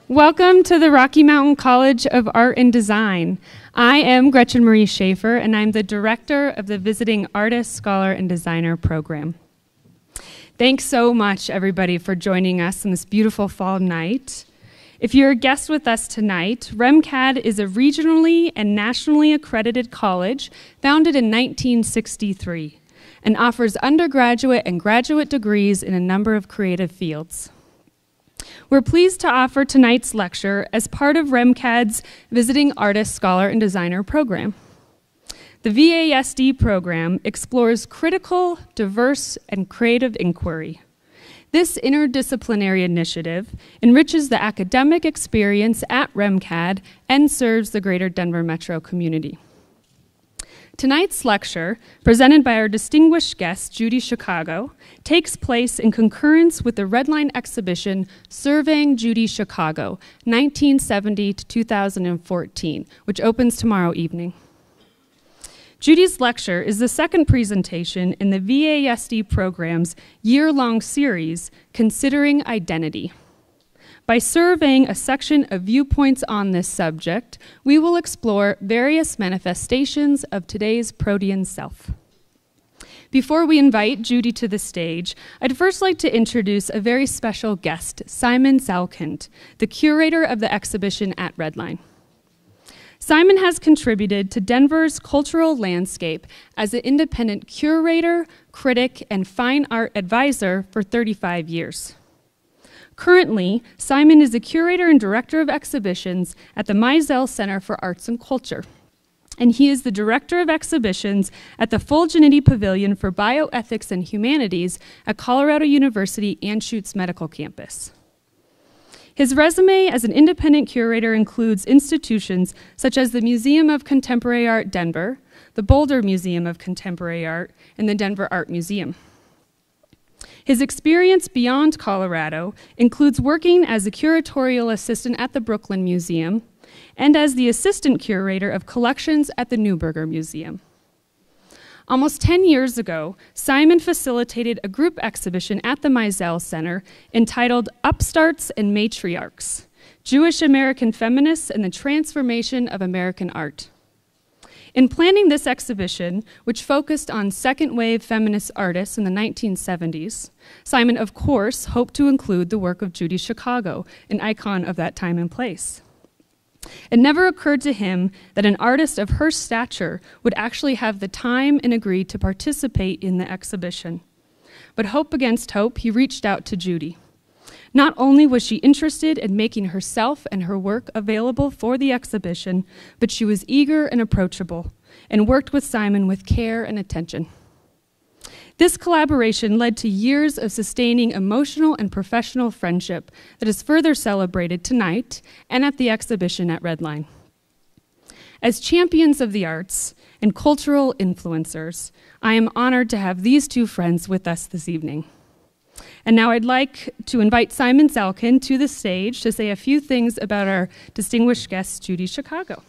Welcome to the Rocky Mountain College of Art and Design. I am Gretchen Marie Schaefer, and I'm the director of the Visiting Artist, Scholar, and Designer program. Thanks so much, everybody, for joining us on this beautiful fall night. If you're a guest with us tonight, RMCAD is a regionally and nationally accredited college founded in 1963 and offers undergraduate and graduate degrees in a number of creative fields. We're pleased to offer tonight's lecture as part of RMCAD's Visiting Artist, Scholar, and Designer program. The VASD program explores critical, diverse, and creative inquiry. This interdisciplinary initiative enriches the academic experience at RMCAD and serves the greater Denver metro community. Tonight's lecture, presented by our distinguished guest, Judy Chicago, takes place in concurrence with the RedLine exhibition, Surveying Judy Chicago, 1970 to 2014, which opens tomorrow evening. Judy's lecture is the second presentation in the VASD program's year-long series, Considering Identity. By surveying a section of viewpoints on this subject, we will explore various manifestations of today's protean self. Before we invite Judy to the stage, I'd first like to introduce a very special guest, Simon Zalkind, the curator of the exhibition at RedLine. Simon has contributed to Denver's cultural landscape as an independent curator, critic, and fine art advisor for 35 years. Currently, Simon is a curator and director of exhibitions at the Mizell Center for Arts and Culture, and he is the director of exhibitions at the Fulginity Pavilion for Bioethics and Humanities at Colorado University Anschutz Medical Campus. His resume as an independent curator includes institutions such as the Museum of Contemporary Art Denver, the Boulder Museum of Contemporary Art, and the Denver Art Museum. His experience beyond Colorado includes working as a curatorial assistant at the Brooklyn Museum and as the assistant curator of collections at the Neuberger Museum. Almost 10 years ago, Simon facilitated a group exhibition at the Mizell Center entitled Upstarts and Matriarchs, Jewish American Feminists and the Transformation of American Art. In planning this exhibition, which focused on second-wave feminist artists in the 1970s, Simon, of course, hoped to include the work of Judy Chicago, an icon of that time and place. It never occurred to him that an artist of her stature would actually have the time and agree to participate in the exhibition. But hope against hope, he reached out to Judy. Not only was she interested in making herself and her work available for the exhibition, but she was eager and approachable and worked with Simon with care and attention. This collaboration led to years of sustaining emotional and professional friendship that is further celebrated tonight and at the exhibition at RedLine. As champions of the arts and cultural influencers, I am honored to have these two friends with us this evening. And now I'd like to invite Simon Zalkind to the stage to say a few things about our distinguished guest, Judy Chicago.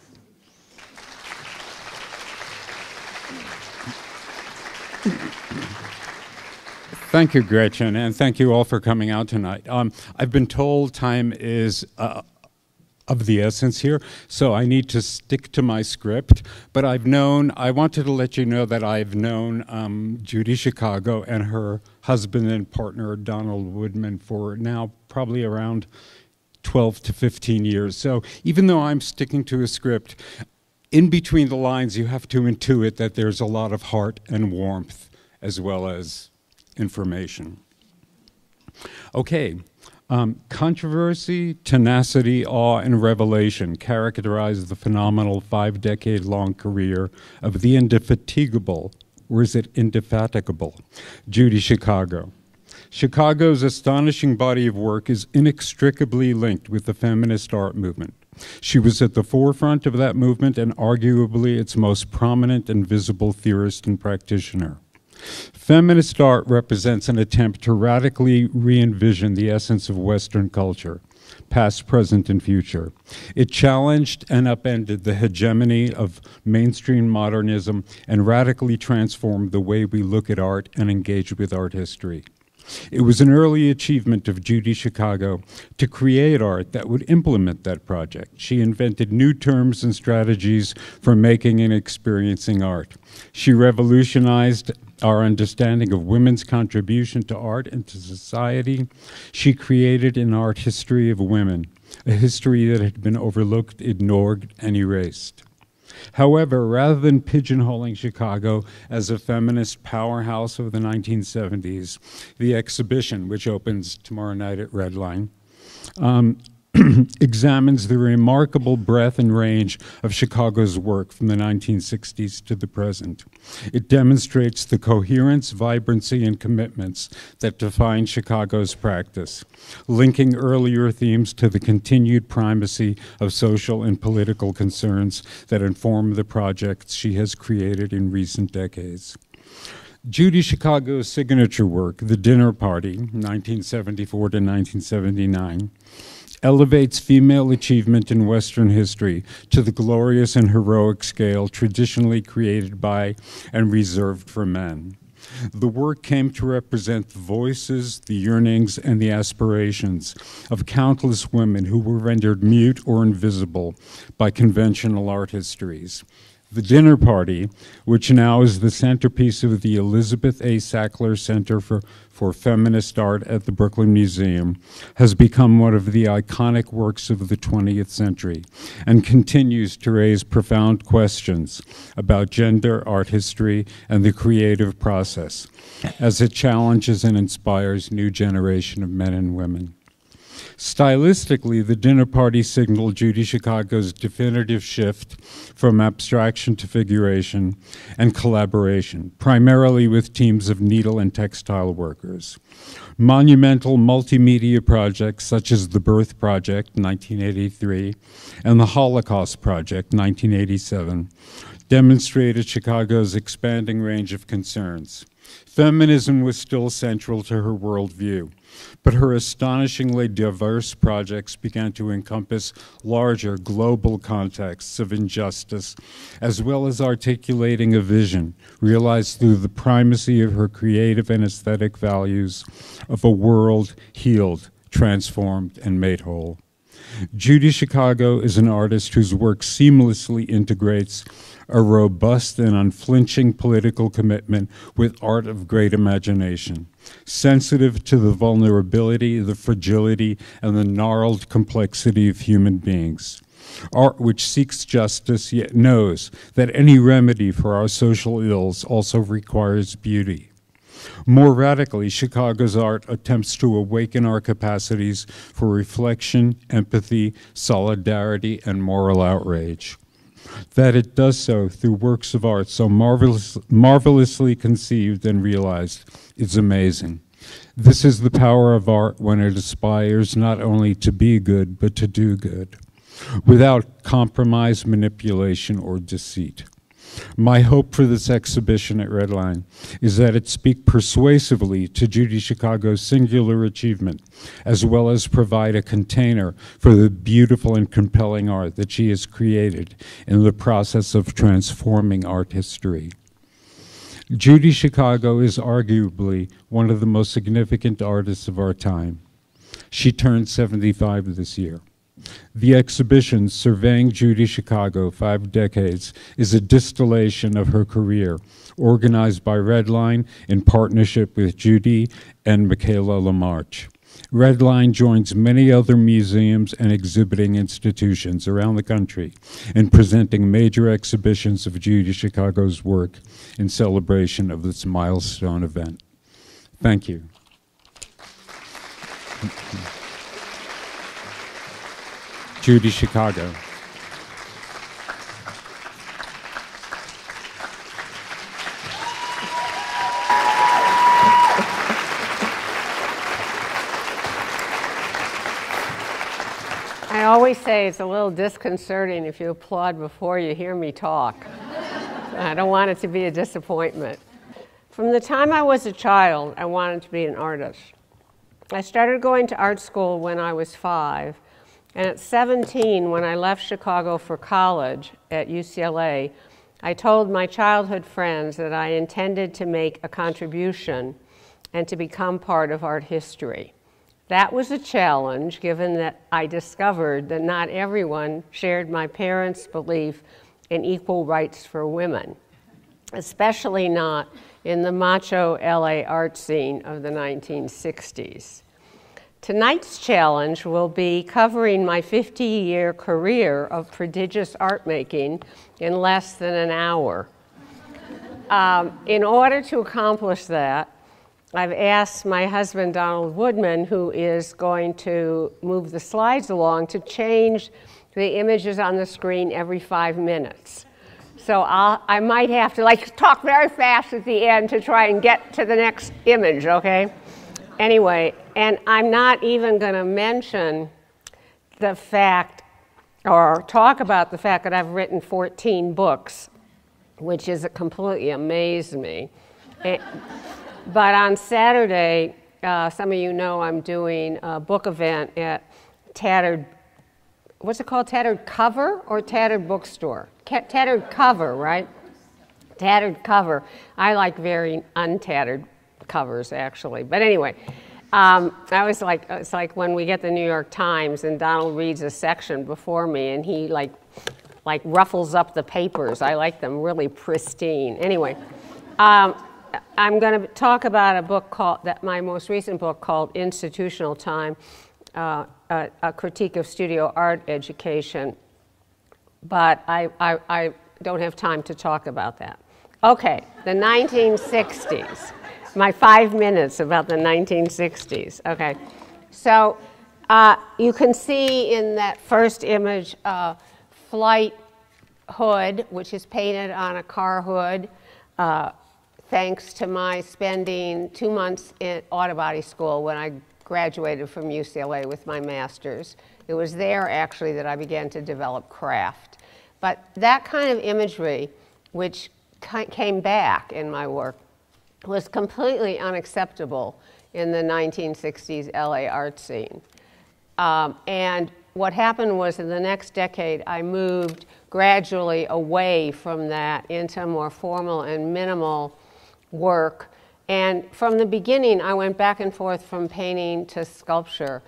Thank you, Gretchen, and thank you all for coming out tonight. I've been told time is of the essence here, so I need to stick to my script. But I wanted to let you know that I've known Judy Chicago and her husband and partner, Donald Woodman, for now probably around 12 to 15 years. So even though I'm sticking to a script, in between the lines, you have to intuit that there's a lot of heart and warmth as well as information. Okay. Controversy, tenacity, awe, and revelation characterize the phenomenal 5-decade-long career of the indefatigable, or is it indefatigable, Judy Chicago. Chicago's astonishing body of work is inextricably linked with the feminist art movement. She was at the forefront of that movement and arguably its most prominent and visible theorist and practitioner. Feminist art represents an attempt to radically re-envision the essence of Western culture, past, present, and future. It challenged and upended the hegemony of mainstream modernism and radically transformed the way we look at art and engage with art history. It was an early achievement of Judy Chicago to create art that would implement that project. She invented new terms and strategies for making and experiencing art. She revolutionized our understanding of women's contribution to art and to society. She created an art history of women, a history that had been overlooked, ignored, and erased. However, rather than pigeonholing Chicago as a feminist powerhouse of the 1970s, the exhibition, which opens tomorrow night at RedLine, examines the remarkable breadth and range of Chicago's work from the 1960s to the present. It demonstrates the coherence, vibrancy, and commitments that define Chicago's practice, linking earlier themes to the continued primacy of social and political concerns that inform the projects she has created in recent decades. Judy Chicago's signature work, The Dinner Party, 1974 to 1979, elevates female achievement in Western history to the glorious and heroic scale traditionally created by and reserved for men. The work came to represent the voices, the yearnings, and the aspirations of countless women who were rendered mute or invisible by conventional art histories. The Dinner Party, which now is the centerpiece of the Elizabeth A. Sackler Center for Feminist Art at the Brooklyn Museum, has become one of the iconic works of the 20th century and continues to raise profound questions about gender, art history, and the creative process as it challenges and inspires new generation of men and women. Stylistically, The Dinner Party signaled Judy Chicago's definitive shift from abstraction to figuration and collaboration, primarily with teams of needle and textile workers. Monumental multimedia projects such as The Birth Project, 1983, and The Holocaust Project, 1987, demonstrated Chicago's expanding range of concerns. Feminism was still central to her worldview, but her astonishingly diverse projects began to encompass larger global contexts of injustice, as well as articulating a vision realized through the primacy of her creative and aesthetic values of a world healed, transformed, and made whole. Judy Chicago is an artist whose work seamlessly integrates a robust and unflinching political commitment with art of great imagination, sensitive to the vulnerability, the fragility, and the gnarled complexity of human beings. Art which seeks justice yet knows that any remedy for our social ills also requires beauty. More radically, Chicago's art attempts to awaken our capacities for reflection, empathy, solidarity, and moral outrage. That it does so through works of art so marvelously conceived and realized is amazing. This is the power of art when it aspires not only to be good, but to do good, without compromise, manipulation, or deceit. My hope for this exhibition at RedLine is that it speak persuasively to Judy Chicago's singular achievement, as well as provide a container for the beautiful and compelling art that she has created in the process of transforming art history. Judy Chicago is arguably one of the most significant artists of our time. She turned 75 this year. The exhibition, Surveying Judy Chicago, 5 Decades, is a distillation of her career, organized by RedLine in partnership with Judy and Michaela LaMarche. RedLine joins many other museums and exhibiting institutions around the country in presenting major exhibitions of Judy Chicago's work in celebration of this milestone event. Thank you. Judy Chicago. I always say it's a little disconcerting if you applaud before you hear me talk. I don't want it to be a disappointment. From the time I was a child, I wanted to be an artist. I started going to art school when I was 5. And at 17, when I left Chicago for college at UCLA, I told my childhood friends that I intended to make a contribution and to become part of art history. That was a challenge, given that I discovered that not everyone shared my parents' belief in equal rights for women, especially not in the macho LA art scene of the 1960s. Tonight's challenge will be covering my 50-year career of prodigious art making in less than an hour. In order to accomplish that, I've asked my husband, Donald Woodman, who is going to move the slides along, to change the images on the screen every 5 minutes. So I might have to talk very fast at the end to try and get to the next image, okay? Anyway, and I'm not even going to mention the fact or talk about the fact that I've written 14 books, which is completely amazed me. But on Saturday, some of you know I'm doing a book event at Tattered, what's it called, Tattered Cover or Tattered Bookstore? Tattered Cover, right? Tattered Cover. I like very untattered covers, actually. But anyway, it's like when we get the New York Times and Donald reads a section before me and he like ruffles up the papers. I like them really pristine. Anyway, I'm going to talk about a book my most recent book called Institutional Time, a critique of studio art education. But I don't have time to talk about that. Okay, the 1960s. My 5 minutes about the 1960s. Okay, so you can see in that first image flight hood, which is painted on a car hood, thanks to my spending 2 months in auto body school when I graduated from UCLA with my master's. It was there, actually, that I began to develop craft. But that kind of imagery, which came back in my work, was completely unacceptable in the 1960s LA art scene. And what happened was, in the next decade, I moved gradually away from that into more formal and minimal work. And from the beginning, I went back and forth from painting to sculpture.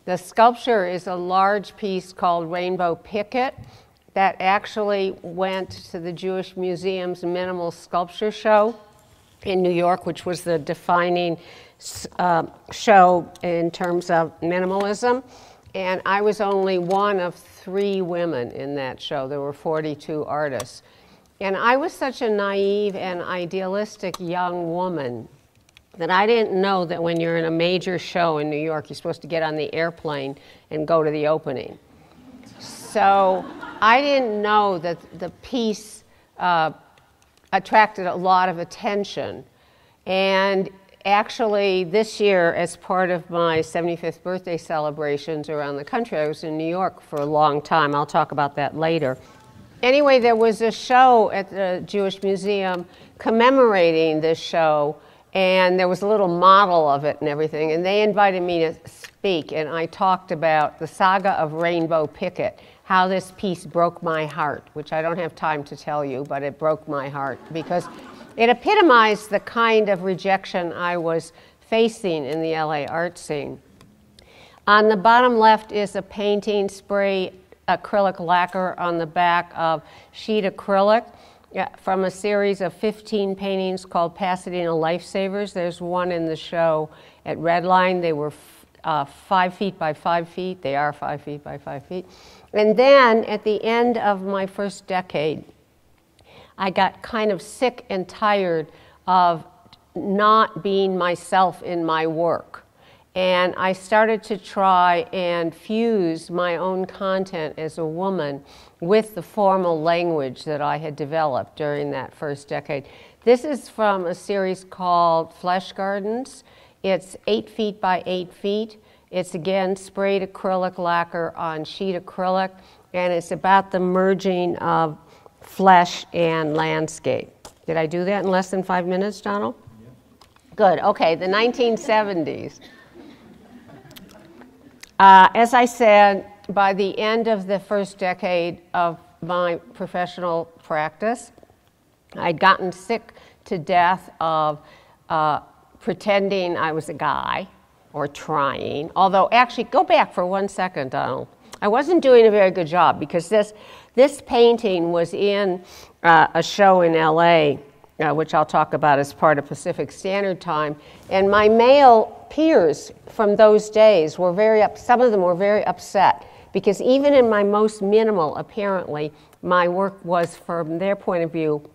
The sculpture is a large piece called Rainbow Picket that actually went to the Jewish Museum's Minimal Sculpture Show in New York, which was the defining show in terms of minimalism. And I was only one of 3 women in that show. There were 42 artists. And I was such a naive and idealistic young woman that I didn't know that when you're in a major show in New York, you're supposed to get on the airplane and go to the opening. So I didn't know that the piece attracted a lot of attention. And actually, this year, as part of my 75th birthday celebrations around the country, I was in New York for a long time. I'll talk about that later. Anyway, there was a show at the Jewish Museum commemorating this show, and there was a little model of it and everything, and they invited me to speak, and I talked about the saga of Rainbow Picket, how this piece broke my heart, which I don't have time to tell you, but it broke my heart because it epitomized the kind of rejection I was facing in the LA art scene. On the bottom left is a painting, spray acrylic lacquer on the back of sheet acrylic from a series of 15 paintings called Pasadena Lifesavers. There's one in the show at RedLine. They were 5 feet by 5 feet. They are 5 feet by 5 feet. And then at the end of my first decade, I got kind of sick and tired of not being myself in my work. And I started to try and fuse my own content as a woman with the formal language that I had developed during that first decade. This is from a series called Flesh Gardens. It's 8 feet by 8 feet. It's again sprayed acrylic lacquer on sheet acrylic, and it's about the merging of flesh and landscape. Did I do that in less than 5 minutes, Donald? Yeah. Good. Okay, the 1970s. As I said, by the end of the first decade of my professional practice, I'd gotten sick to death of pretending I was a guy or trying, although actually, go back for 1 second, Donald. I wasn't doing a very good job because this painting was in a show in LA, which I'll talk about as part of Pacific Standard Time, and my male peers from those days were some of them were very upset because even in my most minimal, apparently, my work was, from their point of view,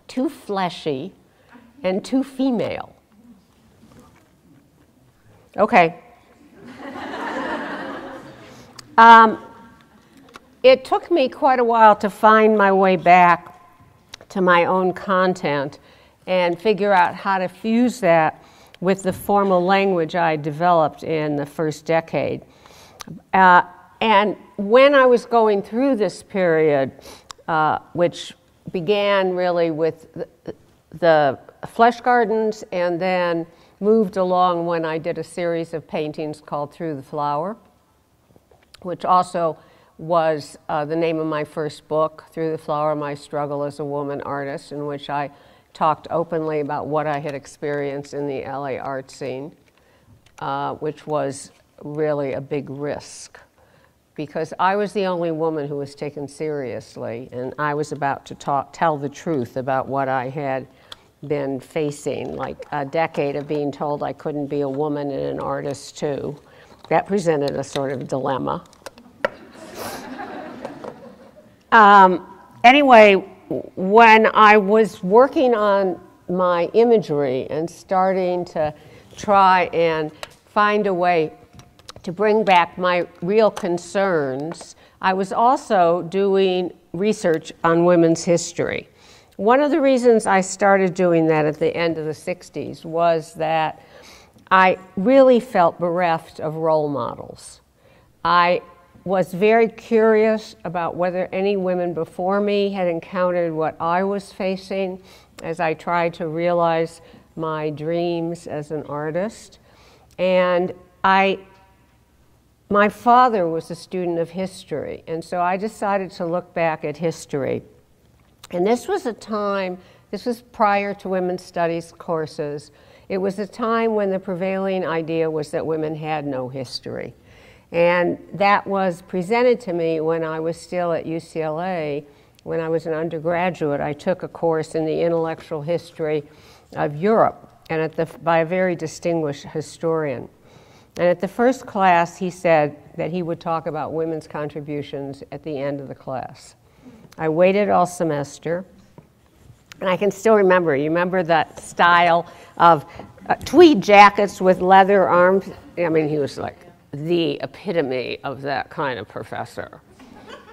too fleshy and too female. Okay. It took me quite a while to find my way back to my own content and figure out how to fuse that with the formal language I developed in the first decade. And when I was going through this period, which began really with the Flesh Gardens and then moved along when I did a series of paintings called Through the Flower, which also was the name of my first book, Through the Flower, My Struggle as a Woman Artist, in which I talked openly about what I had experienced in the LA art scene, which was really a big risk because I was the only woman who was taken seriously, and I was about to tell the truth about what I had been facing, like a decade of being told I couldn't be a woman and an artist too. That presented a sort of dilemma. Anyway, when I was working on my imagery and starting to try and find a way to bring back my real concerns, I was also doing research on women's history. One of the reasons I started doing that at the end of the 60s was that I really felt bereft of role models. I was very curious about whether any women before me had encountered what I was facing as I tried to realize my dreams as an artist. And my father was a student of history, and so I decided to look back at history. And this was a time, this was prior to women's studies courses. It was a time when the prevailing idea was that women had no history. And that was presented to me when I was still at UCLA. When I was an undergraduate, I took a course in the intellectual history of Europe and by a very distinguished historian. And at the first class, he said that he would talk about women's contributions at the end of the class. I waited all semester, and I can still remember. You remember that style of tweed jackets with leather arms? I mean, he was like the epitome of that kind of professor.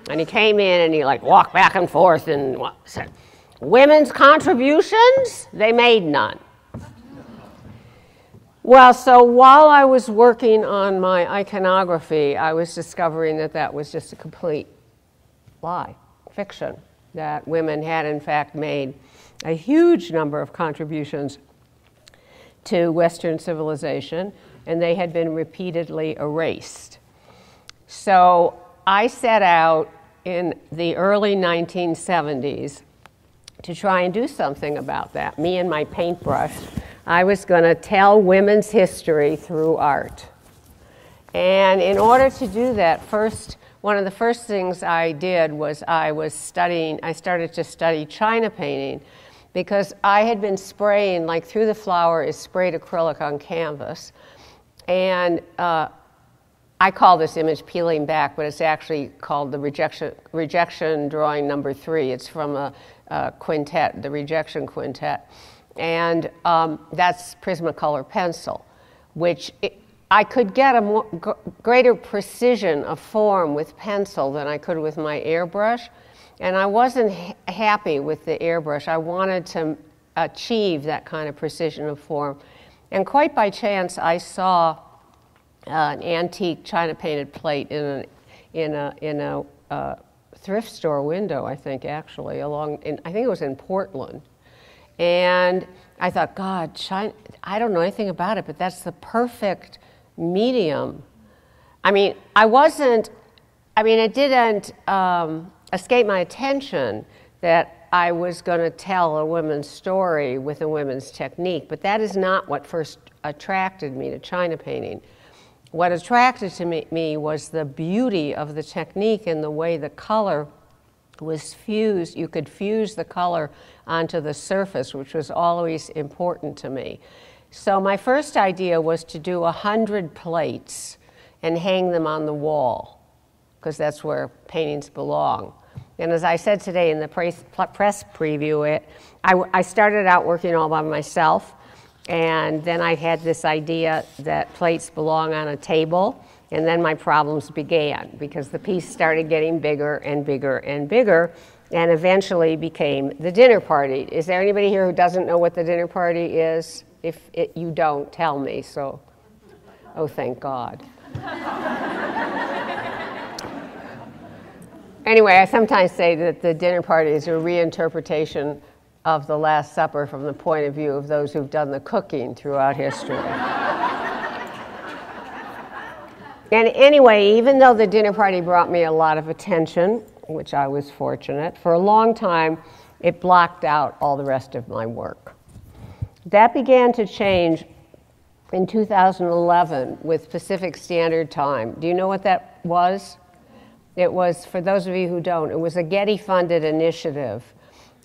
And he came in and he like walked back and forth and said, "Women's contributions? They made none." Well, so while I was working on my iconography, I was discovering that that was just a complete lie, fiction, that women had in fact made a huge number of contributions to Western civilization, and they had been repeatedly erased. So I set out in the early 1970s to try and do something about that. Me and my paintbrush, I was going to tell women's history through art. And in order to do that, one of the first things I did was I started to study China painting, because I had been spraying, like Through the Flower is sprayed acrylic on canvas. And I call this image Peeling Back, but it's actually called the Rejection Drawing Number 3. It's from a quintet, the Rejection Quintet. And that's Prismacolor pencil, which I could get a greater precision of form with pencil than I could with my airbrush. And I wasn't happy with the airbrush. I wanted to achieve that kind of precision of form. And quite by chance, I saw an antique China painted plate in a thrift store window, I think, actually, I think it was in Portland. And I thought, God, China, I don't know anything about it, but that's the perfect medium. I mean, it didn't escape my attention that I was going to tell a women's story with a women's technique, but that is not what first attracted me to China painting. What attracted to me was the beauty of the technique and the way the color was fused. You could fuse the color onto the surface, which was always important to me. So my first idea was to do 100 plates and hang them on the wall, because that's where paintings belong. And as I said today in the press preview, I started out working all by myself, and then I had this idea that plates belong on a table, and then my problems began, because the piece started getting bigger and bigger and bigger, and eventually became the dinner party. Is there anybody here who doesn't know what the dinner party is? If you don't, tell me, so, oh, thank God. Anyway, I sometimes say that the dinner party is a reinterpretation of the Last Supper from the point of view of those who've done the cooking throughout history. And anyway, even though the dinner party brought me a lot of attention, which I was fortunate, for a long time, it blocked out all the rest of my work. That began to change in 2011 with Pacific Standard Time. Do you know what that was? It was, for those of you who don't, it was a Getty-funded initiative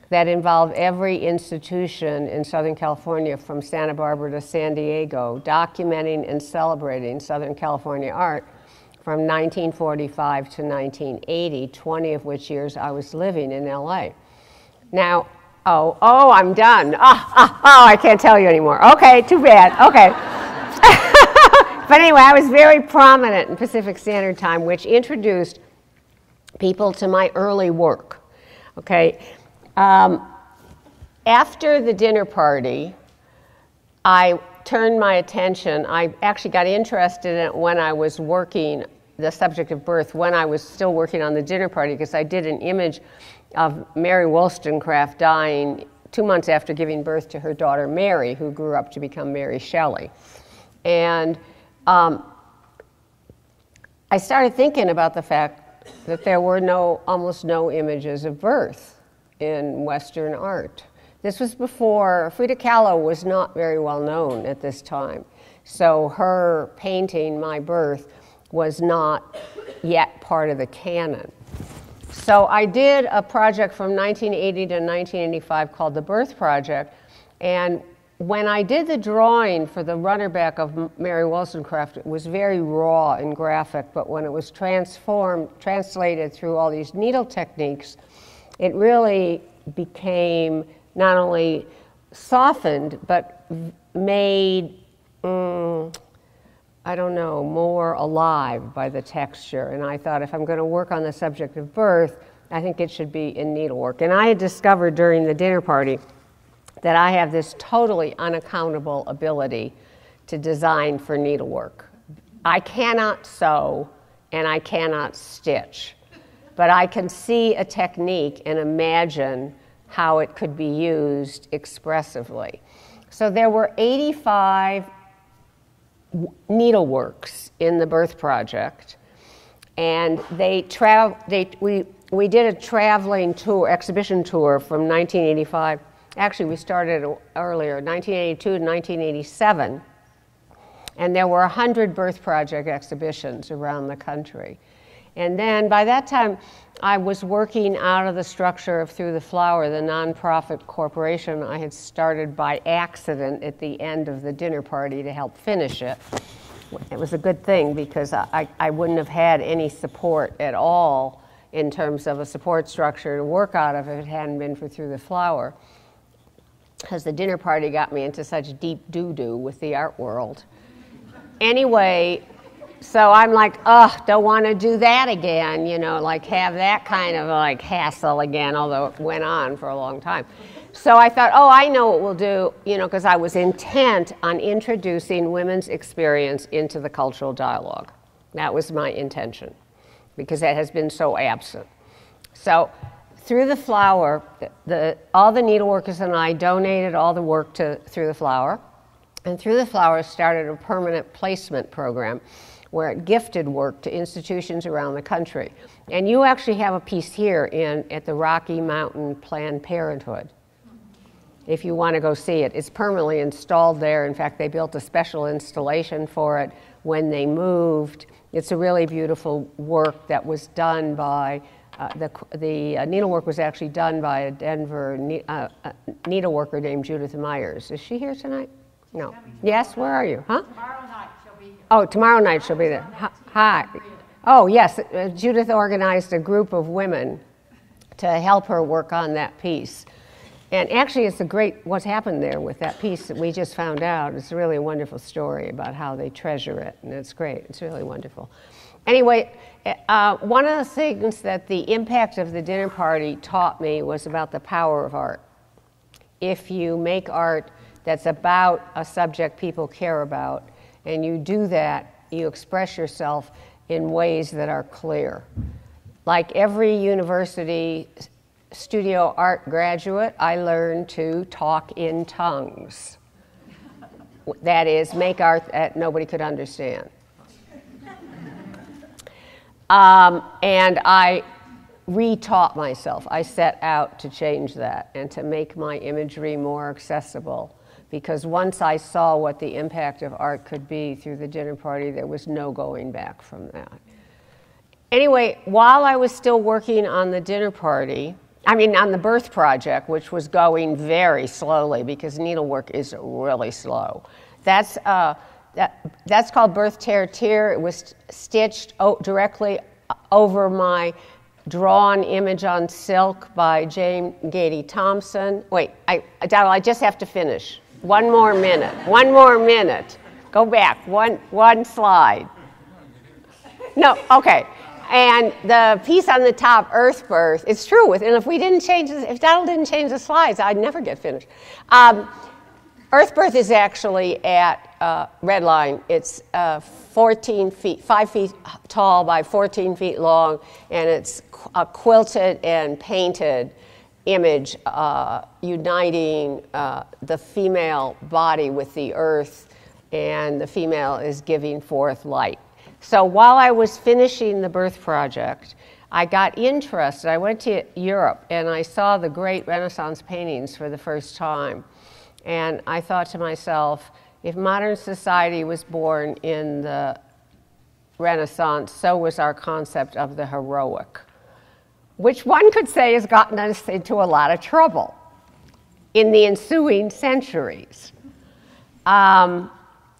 that involved every institution in Southern California from Santa Barbara to San Diego, documenting and celebrating Southern California art from 1945 to 1980, 20 of which years I was living in LA. Now, oh, I'm done. I can't tell you anymore. Okay, too bad, okay. But anyway, I was very prominent in Pacific Standard Time, which introduced people to my early work, okay? After the dinner party, I turned my attention, I actually got interested in it when I was working the subject of birth, when I was still working on the dinner party, because I did an image of Mary Wollstonecraft dying 2 months after giving birth to her daughter Mary, who grew up to become Mary Shelley. And I started thinking about the fact that there were almost no images of birth in Western art. This was before, Frida Kahlo was not very well known at this time. So her painting, My Birth, was not yet part of the canon. So I did a project from 1980 to 1985 called the Birth Project, and when I did the drawing for the runner back of Mary Wollstonecraft, it was very raw and graphic, but when it was translated through all these needle techniques, it really became not only softened, but made, I don't know, more alive by the texture. And I thought, if I'm going to work on the subject of birth, I think it should be in needlework. And I had discovered during the dinner party that I have this totally unaccountable ability to design for needlework. I cannot sew and I cannot stitch, but I can see a technique and imagine how it could be used expressively. So there were 85 needleworks in the Birth Project, and we did a traveling tour, exhibition tour from 1985. Actually, we started earlier, 1982 to 1987, and there were 100 Birth Project exhibitions around the country. And then by that time, I was working out of the structure of Through the Flower, the nonprofit corporation I had started by accident at the end of the dinner party to help finish it. It was a good thing, because I wouldn't have had any support at all in terms of a support structure to work out of if it hadn't been for Through the Flower, because the dinner party got me into such deep doo-doo with the art world. Anyway, so I'm like, don't want to do that again, you know, like have that kind of like hassle again, although it went on for a long time. So I thought, I know what we'll do, you know, because I was intent on introducing women's experience into the cultural dialogue. That was my intention, because that has been so absent. So Through the Flower, all the needleworkers and I donated all the work to Through the Flower, and Through the Flower started a permanent placement program where it gifted work to institutions around the country. And you actually have a piece here at the Rocky Mountain Planned Parenthood. If you want to go see it, it's permanently installed there. In fact, they built a special installation for it when they moved. It's a really beautiful work that was done by, the needlework was actually done by a Denver needleworker named Judith Myers. Is she here tonight? No. Yes, where are you? Huh? Tomorrow night she'll be here. Oh, tomorrow night she'll be there. Hi. Oh, yes, Judith organized a group of women to help her work on that piece. And actually, it's a great, what's happened there with that piece that we just found out. It's really a wonderful story about how they treasure it, and it's great. It's really wonderful. Anyway, one of the things that the impact of the dinner party taught me was about the power of art. If you make art that's about a subject people care about, and you do that, you express yourself in ways that are clear. Like every university studio art graduate, I learned to talk in tongues. That is, make art that nobody could understand. And I retaught myself. I set out to change that and to make my imagery more accessible, because once I saw what the impact of art could be through the dinner party, there was no going back from that. Anyway, while I was still working on the dinner party, on the birth project, which was going very slowly because needlework is really slow. That's called Birth Tear Tear. It was stitched directly over my drawn image on silk by Jane Gady Thompson. Wait, Donald, I just have to finish. One more minute. One more minute. Go back. One slide. No, okay. And the piece on the top, Earth Birth, it's true. And if we didn't change this, if Donald didn't change the slides, I'd never get finished. Earth Birth is actually at RedLine. It's 14 feet, 5 feet tall by 14 feet long, and it's a quilted and painted image uniting the female body with the earth, and the female is giving forth light. So while I was finishing the birth project, I got interested. I went to Europe and I saw the great Renaissance paintings for the first time. And I thought to myself, if modern society was born in the Renaissance, so was our concept of the heroic, which one could say has gotten us into a lot of trouble in the ensuing centuries.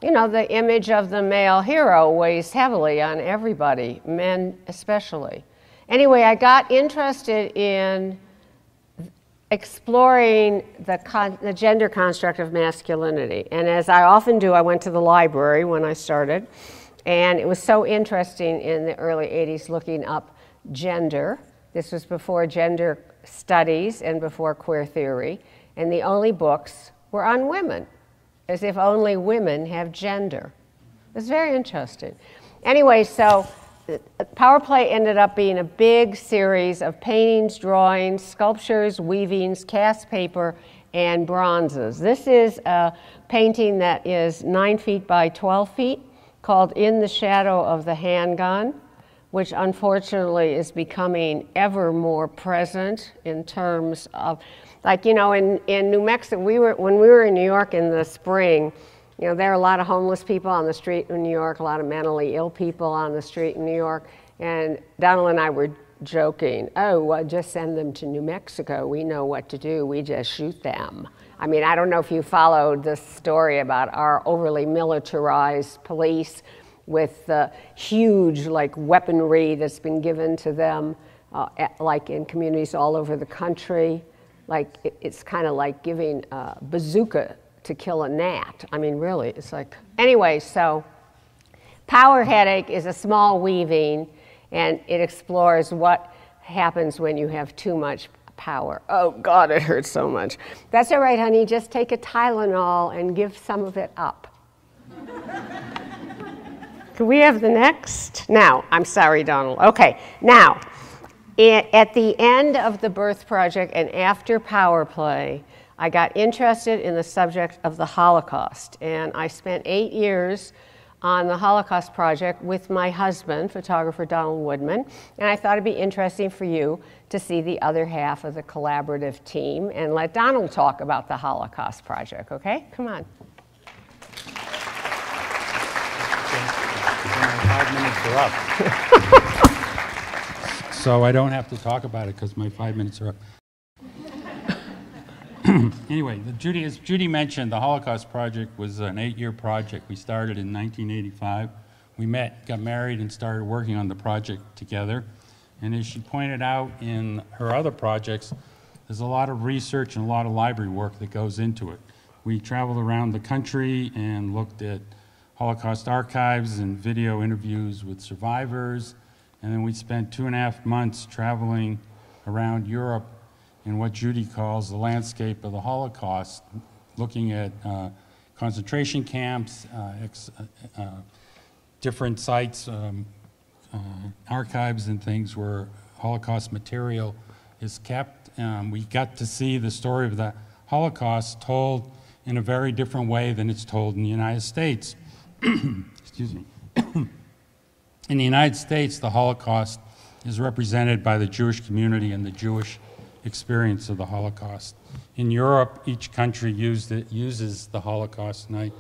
The image of the male hero weighs heavily on everybody, men especially. Anyway, I got interested in exploring the gender construct of masculinity. And as I often do, I went to the library when I started. And it was so interesting in the early 80s looking up gender. This was before gender studies and before queer theory. And the only books were on women, as if only women have gender. It was very interesting. Anyway, so Power Play ended up being a big series of paintings, drawings, sculptures, weavings, cast paper, and bronzes. This is a painting that is 9 feet by 12 feet called In the Shadow of the Handgun, which unfortunately is becoming ever more present in terms of, in New Mexico, when we were in New York in the spring, there are a lot of homeless people on the street in New York, a lot of mentally ill people on the street in New York, and Donald and I were joking, just send them to New Mexico. We know what to do. We just shoot them. I don't know if you followed this story about our overly militarized police with the huge weaponry that's been given to them in communities all over the country. It's kind of like giving a bazooka to kill a gnat. Really, it's like... Anyway, so Power Headache is a small weaving, and it explores what happens when you have too much power. Oh, God, it hurts so much. That's all right, honey. Just take a Tylenol and give some of it up. Can we have the next? Now, I'm sorry, Donald. Okay, now, at the end of the birth project and after Power Play, I got interested in the subject of the Holocaust, and I spent 8 years on the Holocaust Project with my husband, photographer Donald Woodman, and I thought it'd be interesting for you to see the other half of the collaborative team and let Donald talk about the Holocaust Project, okay? Come on. 5 minutes are up. So I don't have to talk about it because my 5 minutes are up. Anyway, as Judy mentioned, the Holocaust Project was an 8-year project. We started in 1985. We met, got married, and started working on the project together. And as she pointed out in her other projects, there's a lot of research and a lot of library work that goes into it. We traveled around the country and looked at Holocaust archives and video interviews with survivors. And then we spent 2.5 months traveling around Europe in what Judy calls the landscape of the Holocaust, looking at concentration camps, different sites, archives and things where Holocaust material is kept. We got to see the story of the Holocaust told in a very different way than it's told in the United States. Excuse me. In the United States, the Holocaust is represented by the Jewish community and the Jewish experience of the Holocaust. In Europe, each country uses the Holocaust, and I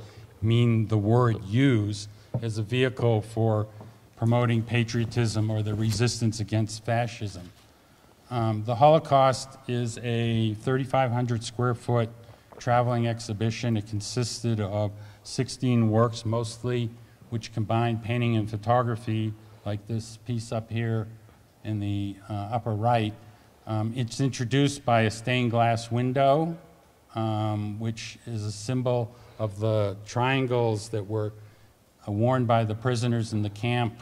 mean the word use, as a vehicle for promoting patriotism or the resistance against fascism. The Holocaust is a 3,500 square foot traveling exhibition. It consisted of 16 works mostly, which combined painting and photography, like this piece up here in the upper right. It's introduced by a stained glass window, which is a symbol of the triangles that were worn by the prisoners in the camp,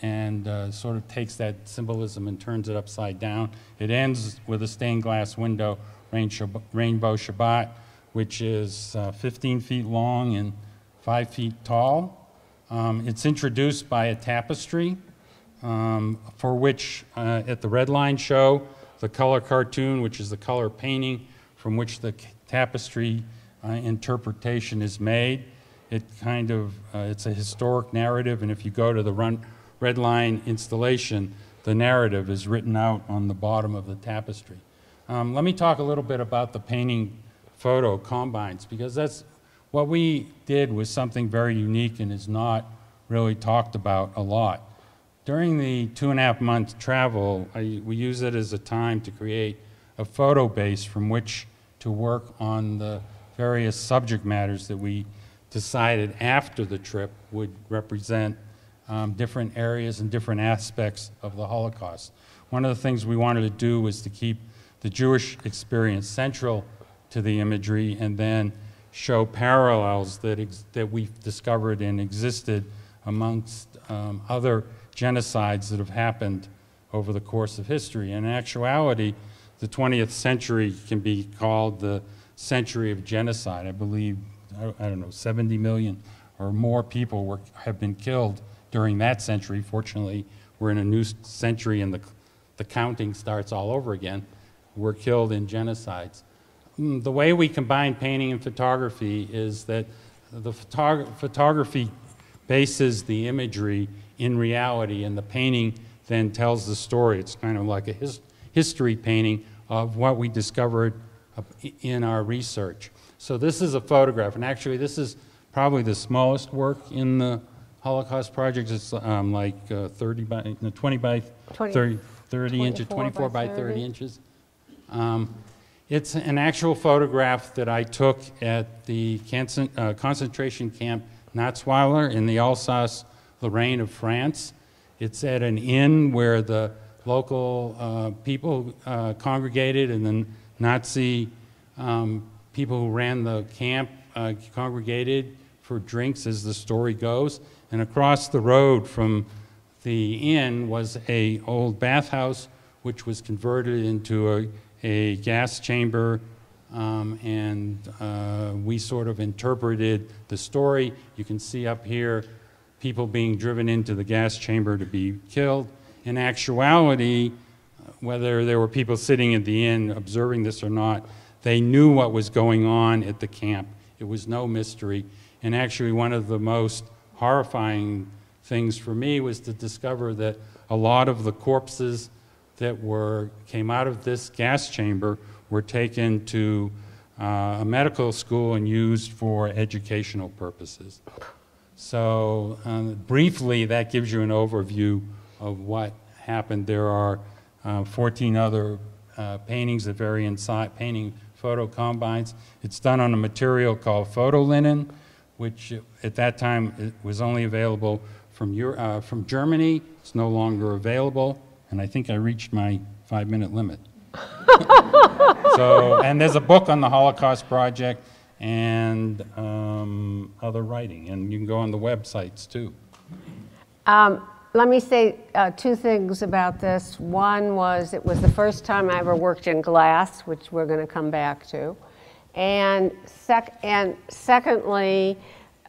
and sort of takes that symbolism and turns it upside down. It ends with a stained glass window, Rainbow Shabbat, which is 15 feet long and 5 feet tall. It's introduced by a tapestry, for which at the RedLine show, the color cartoon, which is the color painting from which the tapestry interpretation is made. It kind of, it's a historic narrative, and if you go to the RedLine installation, the narrative is written out on the bottom of the tapestry. Let me talk a little bit about the painting photo combines, because that's what we did was something very unique and is not really talked about a lot. During the 2.5 month travel, we use it as a time to create a photo base from which to work on the various subject matters that we decided after the trip would represent different areas and different aspects of the Holocaust. One of the things we wanted to do was to keep the Jewish experience central to the imagery and then show parallels that we've discovered and existed amongst other genocides that have happened over the course of history. In actuality, the 20th century can be called the century of genocide. I believe, I don't know, 70 million or more people have been killed during that century. Fortunately, we're in a new century and the counting starts all over again. Were killed in genocides. The way we combine painting and photography is that the photography bases the imagery in reality, and the painting then tells the story. It's kind of like a history painting of what we discovered in our research. So this is a photograph, and actually this is probably the smallest work in the Holocaust Project. It's like 30 by 20 by 30 inches, 24 by 30 inches. It's an actual photograph that I took at the concentration camp Natzweiler in the Alsace-Lorraine of France. It's at an inn where the local people congregated, and the Nazi people who ran the camp congregated for drinks, as the story goes. And across the road from the inn was an old bathhouse, which was converted into a gas chamber, and we sort of interpreted the story. You can see up here people being driven into the gas chamber to be killed. In actuality, whether there were people sitting at the inn observing this or not, they knew what was going on at the camp. It was no mystery. And actually one of the most horrifying things for me was to discover that a lot of the corpses that came out of this gas chamber were taken to a medical school and used for educational purposes. So briefly, that gives you an overview of what happened. There are 14 other paintings that vary in size, painting photo combines. It's done on a material called photo linen, which at that time it was only available from Germany. It's no longer available, and I think I reached my 5-minute limit. So, and there's a book on the Holocaust Project and other writing, and you can go on the websites too. Let me say 2 things about this. One was it was the first time I ever worked in glass, which we're going to come back to. And secondly,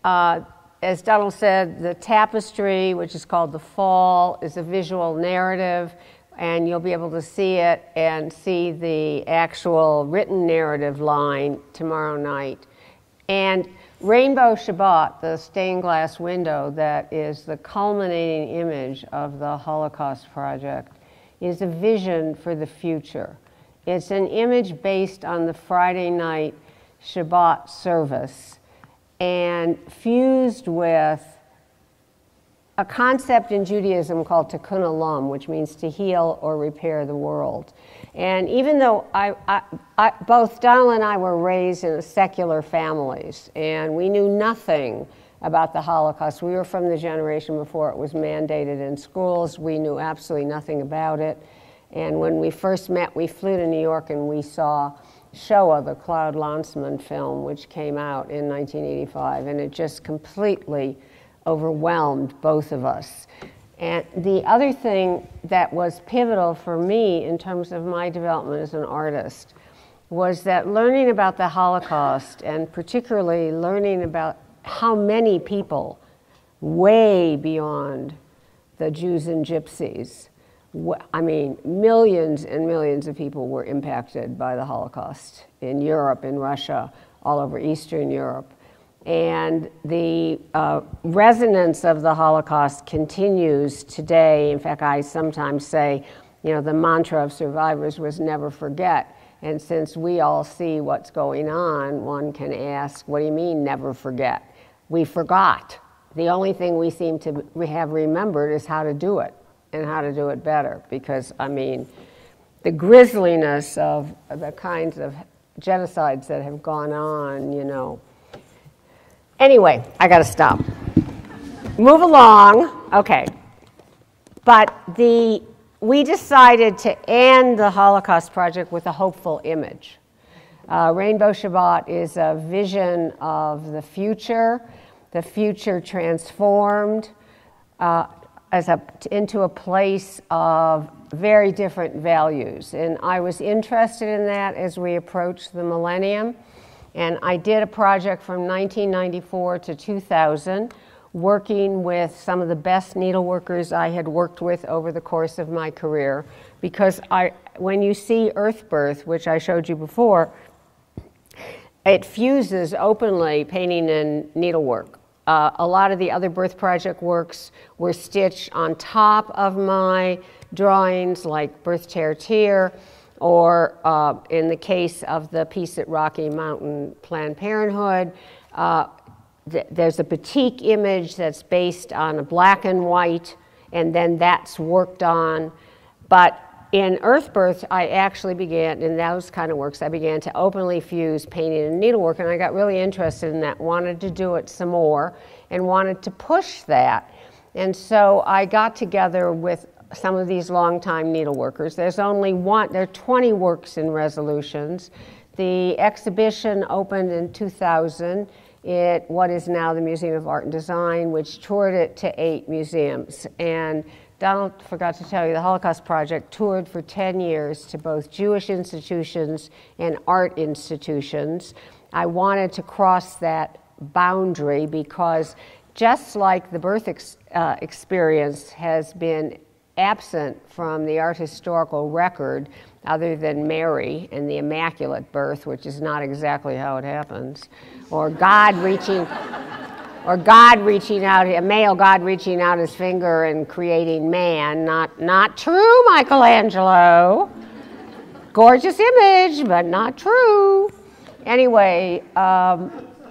as Donald said, the tapestry, which is called The Fall, is a visual narrative, and you'll be able to see it and see the actual written narrative line tomorrow night. And Rainbow Shabbat, the stained glass window that is the culminating image of the Holocaust Project, is a vision for the future. It's an image based on the Friday night Shabbat service and fused with a concept in Judaism called tikkun olam, which means to heal or repair the world. And even though both Donald and I were raised in secular families, and we knew nothing about the Holocaust. We were from the generation before it was mandated in schools. We knew absolutely nothing about it. And when we first met, we flew to New York and we saw Shoah, the Claude Lanzmann film, which came out in 1985, and it just completely overwhelmed both of us. And the other thing that was pivotal for me in terms of my development as an artist was that learning about the Holocaust, and particularly learning about how many people, way beyond the Jews and Gypsies, I mean, millions and millions of people were impacted by the Holocaust in Europe, in Russia, all over Eastern Europe. And the resonance of the Holocaust continues today. In fact, I sometimes say, you know, the mantra of survivors was never forget. And since we all see what's going on, one can ask, what do you mean never forget? We forgot. The only thing we seem to have remembered is how to do it and how to do it better. Because, I mean, the grisliness of the kinds of genocides that have gone on, you know. Anyway, I gotta stop. Move along, okay. But we decided to end the Holocaust Project with a hopeful image. Rainbow Shabbat is a vision of the future transformed into a place of very different values. And I was interested in that as we approached the millennium. And I did a project from 1994 to 2000, working with some of the best needleworkers I had worked with over the course of my career. Because when you see Earthbirth, which I showed you before, it fuses openly painting and needlework. A lot of the other Birth Project works were stitched on top of my drawings, like Birth Tear Tear, or in the case of the piece at Rocky Mountain Planned Parenthood, there's a batik image that's based on a black and white, and then that's worked on. But in Earthbirth, I actually began, in those kind of works, I began to openly fuse painting and needlework, and I got really interested in that, wanted to do it some more, and wanted to push that. And so I got together with some of these longtime needleworkers. There's only one, there are 20 works in resolutions. The exhibition opened in 2000 at what is now the Museum of Art and Design, which toured it to 8 museums. And Donald forgot to tell you, the Holocaust Project toured for 10 years to both Jewish institutions and art institutions. I wanted to cross that boundary because just like the birth experience has been absent from the art historical record, other than Mary and the Immaculate Birth, which is not exactly how it happens, or God reaching Or God reaching out, a male God reaching out his finger and creating man. Not true, Michelangelo. Gorgeous image, but not true. Anyway,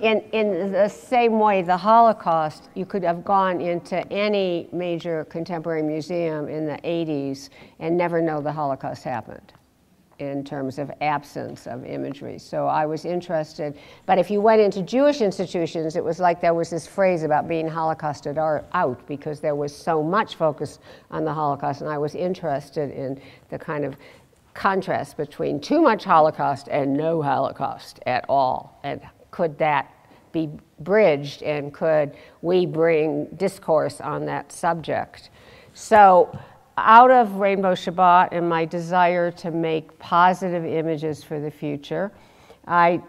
in the same way, the Holocaust, you could have gone into any major contemporary museum in the 80s and never know the Holocaust happened in terms of absence of imagery. So I was interested, but if you went into Jewish institutions, it was like there was this phrase about being Holocausted out because there was so much focus on the Holocaust, and I was interested in the kind of contrast between too much Holocaust and no Holocaust at all, and could that be bridged, and could we bring discourse on that subject? So out of Rainbow Shabbat and my desire to make positive images for the future, I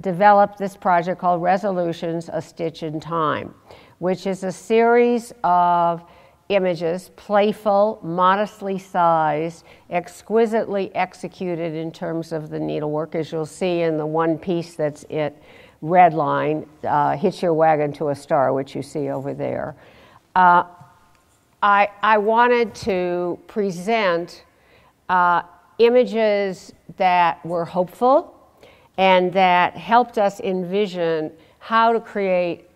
developed this project called Resolutions, A Stitch in Time, which is a series of images, playful, modestly sized, exquisitely executed in terms of the needlework, as you'll see in the one piece that's at RedLine, Hitch Your Wagon to a Star, which you see over there. I wanted to present images that were hopeful and that helped us envision how to create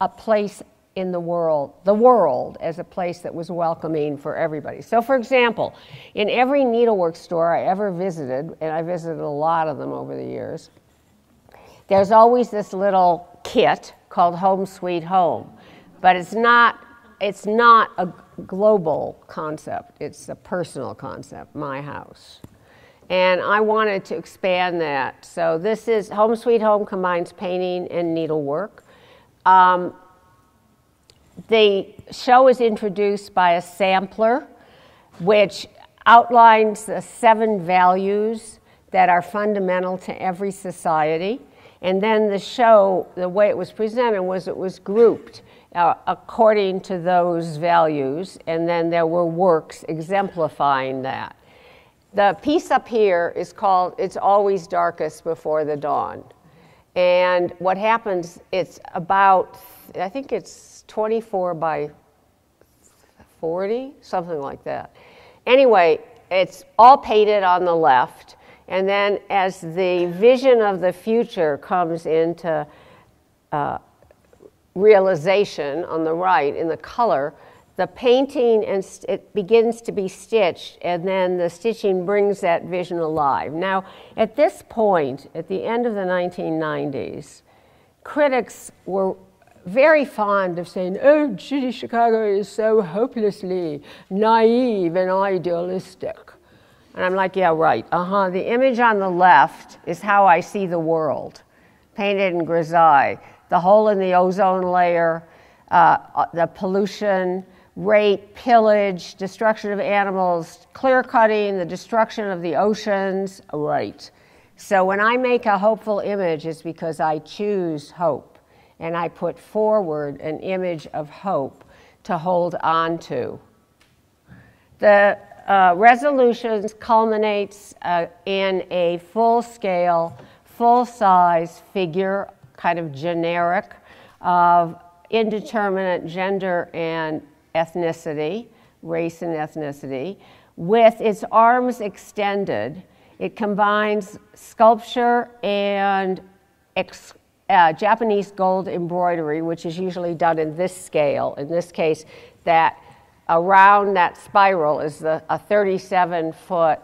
a place in the world as a place that was welcoming for everybody. So for example, in every needlework store I ever visited, and I visited a lot of them over the years, there's always this little kit called Home Sweet Home, but it's not a global concept, it's a personal concept, my house. And I wanted to expand that. So this is, Home Sweet Home combines painting and needlework. The show is introduced by a sampler, which outlines the 7 values that are fundamental to every society. And then the show, the way it was presented was it was grouped according to those values, and then there were works exemplifying that. The piece up here is called It's Always Darkest Before the Dawn. And what happens, it's about, I think it's 24 by 40, something like that. Anyway, it's all painted on the left, and then as the vision of the future comes into realization on the right in the color, the painting and it begins to be stitched, and then the stitching brings that vision alive. Now, at this point, at the end of the 1990s, critics were very fond of saying, oh, Judy Chicago is so hopelessly naive and idealistic. And I'm like, yeah, right. The image on the left is how I see the world, painted in grisaille. The hole in the ozone layer, the pollution, rape, pillage, destruction of animals, clear cutting, the destruction of the oceans, right. So when I make a hopeful image, it's because I choose hope, and I put forward an image of hope to hold on to. The resolutions culminates in a full-scale, full-size figure, kind of generic, of indeterminate gender and ethnicity, race and ethnicity, with its arms extended. It combines sculpture and Japanese gold embroidery, which is usually done in this scale. In this case, that around that spiral is a 37-foot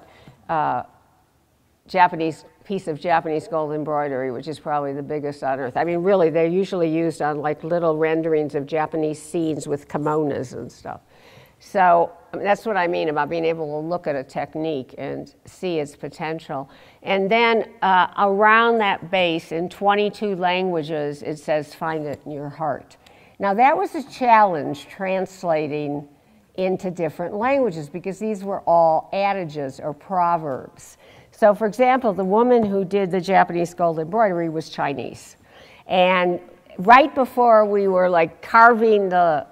piece of Japanese gold embroidery, which is probably the biggest on earth. I mean, really, they're usually used on like little renderings of Japanese scenes with kimonos and stuff. So that's what I mean about being able to look at a technique and see its potential. And then around that base, in 22 languages, it says, find it in your heart. Now, that was a challenge translating into different languages, because these were all adages or proverbs. So, for example, the woman who did the Japanese gold embroidery was Chinese. And right before we were like carving the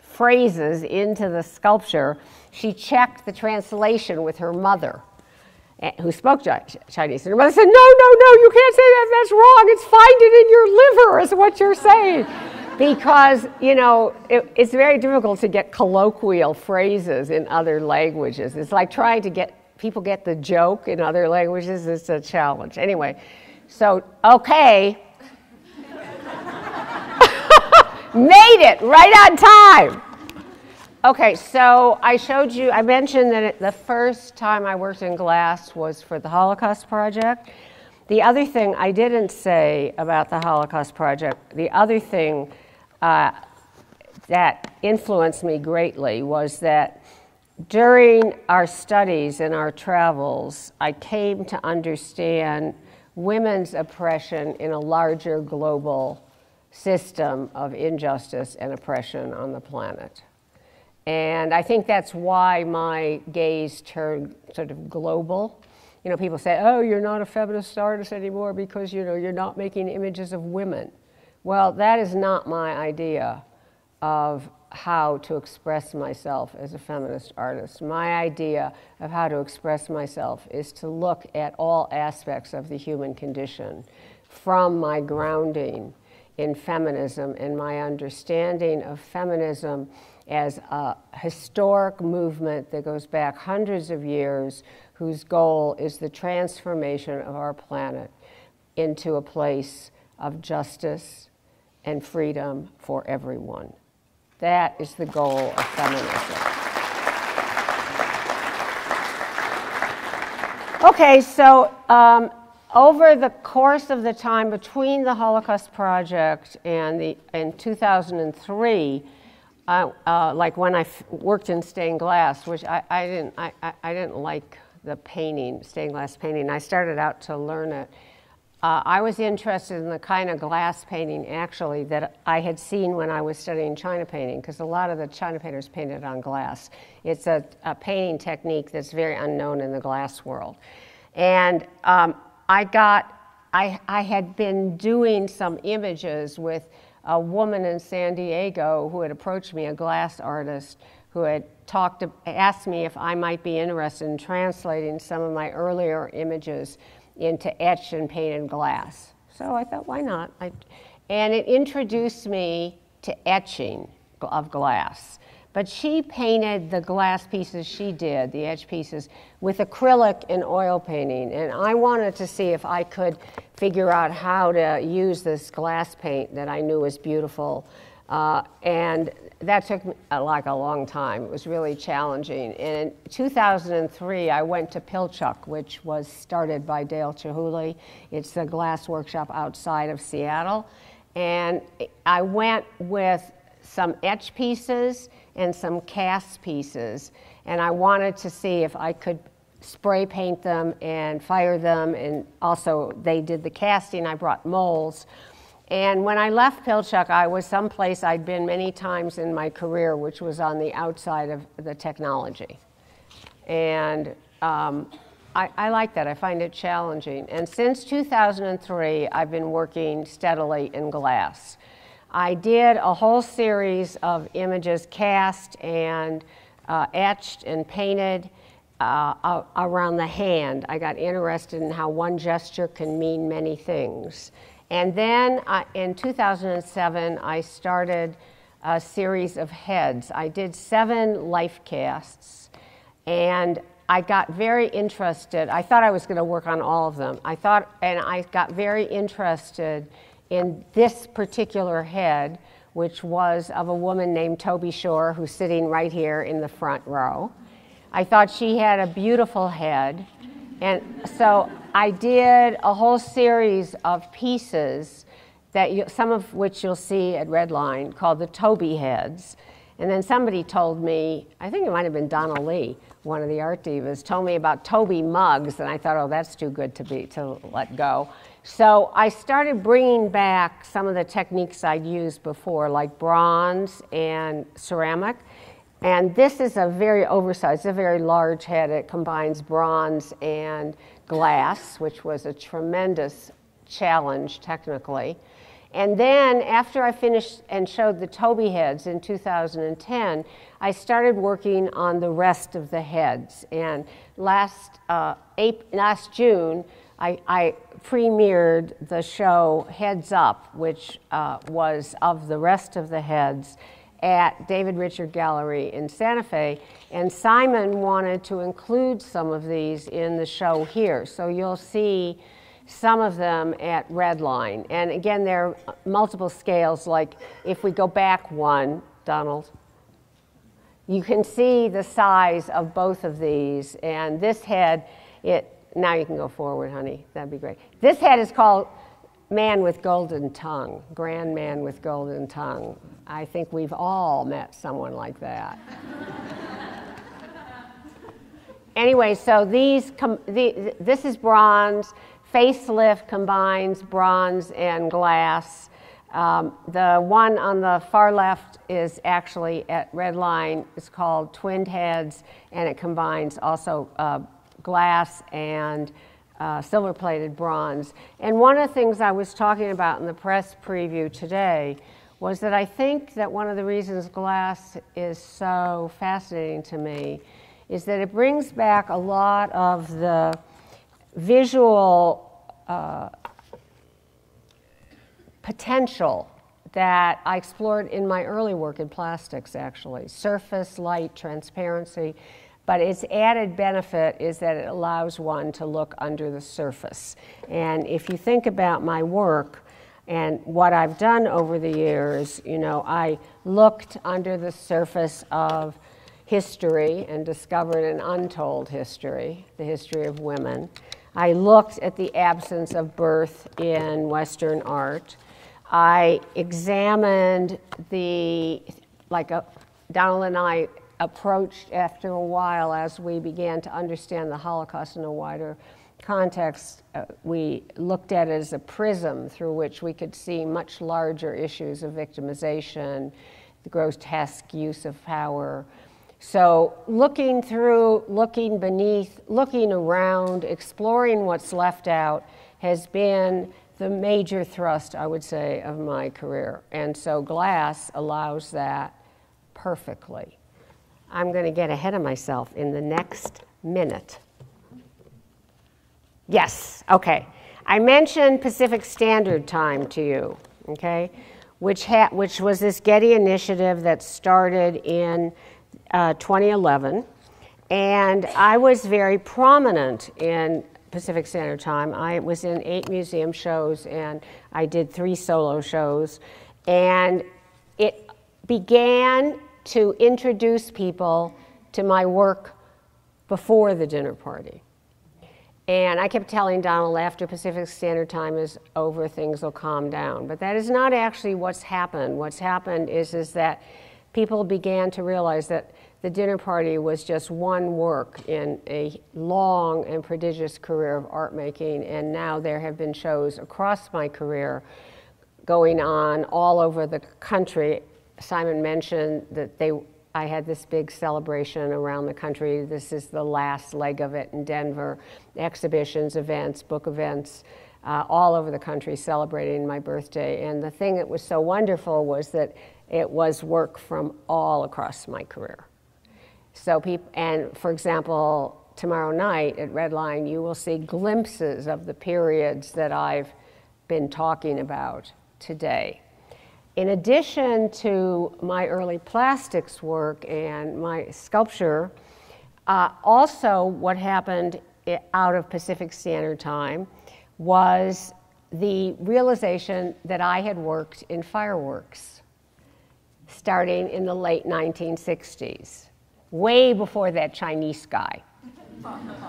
phrases into the sculpture, she checked the translation with her mother, who spoke Chinese. And her mother said, no, you can't say that, that's wrong. It's find it in your liver is what you're saying. Because, you know, it's very difficult to get colloquial phrases in other languages. It's like trying to get people get the joke in other languages. It's a challenge. Anyway, so, okay. Made it right on time. Okay, so I mentioned that the first time I worked in glass was for the Holocaust Project. The other thing I didn't say about the Holocaust Project, the other thing that influenced me greatly was that during our studies and our travels, I came to understand women's oppression in a larger global system of injustice and oppression on the planet. And I think that's why my gaze turned sort of global. You know, people say, oh, you're not a feminist artist anymore because, you know, you're not making images of women. Well, that is not my idea of how to express myself as a feminist artist. My idea of how to express myself is to look at all aspects of the human condition from my grounding in feminism and my understanding of feminism as a historic movement that goes back hundreds of years, whose goal is the transformation of our planet into a place of justice and freedom for everyone. That is the goal of feminism. Okay, so over the course of the time between the Holocaust Project and in 2003, like when I worked in stained glass, which I didn't like the painting, stained glass painting. I started out to learn it. I was interested in the kind of glass painting, actually, that I had seen when I was studying China painting, because a lot of the China painters painted on glass. It's a painting technique that's very unknown in the glass world. And I had been doing some images with a woman in San Diego who had approached me, a glass artist, who had asked me if I might be interested in translating some of my earlier images into etched and painted glass. So I thought, why not? And it introduced me to etching of glass. But she painted the glass pieces she did, the etched pieces, with acrylic and oil painting. And I wanted to see if I could figure out how to use this glass paint that I knew was beautiful. And that took me like a long time. It was really challenging. And in 2003, I went to Pilchuck, which was started by Dale Chihuly. It's a glass workshop outside of Seattle. And I went with some etch pieces and some cast pieces. And I wanted to see if I could spray paint them and fire them. And also, they did the casting. I brought molds. And when I left Pilchuck, I was someplace I'd been many times in my career, which was on the outside of the technology. And I like that. I find it challenging. And since 2003, I've been working steadily in glass. I did a whole series of images cast and etched and painted around the hand. I got interested in how one gesture can mean many things. And then in 2007, I started a series of heads. I did 7 life casts, and I got very interested. I thought I was going to work on all of them. I got very interested in this particular head, which was of a woman named Toby Shore, who's sitting right here in the front row. I thought she had a beautiful head. And so I did a whole series of pieces, some of which you'll see at RedLine, called the Toby heads. And then somebody told me, I think it might have been Donna Lee, one of the art divas, told me about Toby mugs, and I thought, oh, that's too good to let go. So I started bringing back some of the techniques I'd used before, like bronze and ceramic. And this is a very oversized, a very large head. It combines bronze and glass, which was a tremendous challenge technically. And then after I finished and showed the Toby heads in 2010, I started working on the rest of the heads. And last June, I premiered the show Heads Up, which was of the rest of the heads, at David Richard Gallery in Santa Fe, and Simon wanted to include some of these in the show here. So you'll see some of them at RedLine. And again, there are multiple scales, like if we go back one, Donald, you can see the size of both of these. And this head, now you can go forward, honey, that'd be great. This head is called Man with Golden Tongue, Grand Man with Golden Tongue. I think we've all met someone like that. Anyway, so this is bronze. Facelift combines bronze and glass. The one on the far left is actually at RedLine. It's called Twinned Heads, and it combines also glass and silver-plated bronze. And one of the things I was talking about in the press preview today was that I think that one of the reasons glass is so fascinating to me is that it brings back a lot of the visual potential that I explored in my early work in plastics, actually. Surface, light, transparency. But its added benefit is that it allows one to look under the surface. And if you think about my work and what I've done over the years, you know, I looked under the surface of history and discovered an untold history, the history of women. I looked at the absence of birth in Western art. I examined Donald and I approached after a while as we began to understand the Holocaust in a wider context. We looked at it as a prism through which we could see much larger issues of victimization, the grotesque use of power. So looking through, looking beneath, looking around, exploring what's left out has been the major thrust, I would say, of my career. And so glass allows that perfectly. I'm going to get ahead of myself in the next minute. Yes, okay. I mentioned Pacific Standard Time to you, okay, which was this Getty initiative that started in 2011, and I was very prominent in Pacific Standard Time. I was in 8 museum shows, and I did 3 solo shows, and it began to introduce people to my work before the dinner party. And I kept telling Donald, after Pacific Standard Time is over, things will calm down. But that is not actually what's happened. What's happened is that people began to realize that the dinner party was just one work in a long and prodigious career of art making, and now there have been shows across my career going on all over the country. Simon mentioned that I had this big celebration around the country. This is the last leg of it in Denver. Exhibitions, events, book events, all over the country celebrating my birthday. And the thing that was so wonderful was that it was work from all across my career. So and for example, tomorrow night at RedLine, you will see glimpses of the periods that I've been talking about today. In addition to my early plastics work and my sculpture, also what happened out of Pacific Standard Time was the realization that I had worked in fireworks starting in the late 1960s, way before that Chinese sky.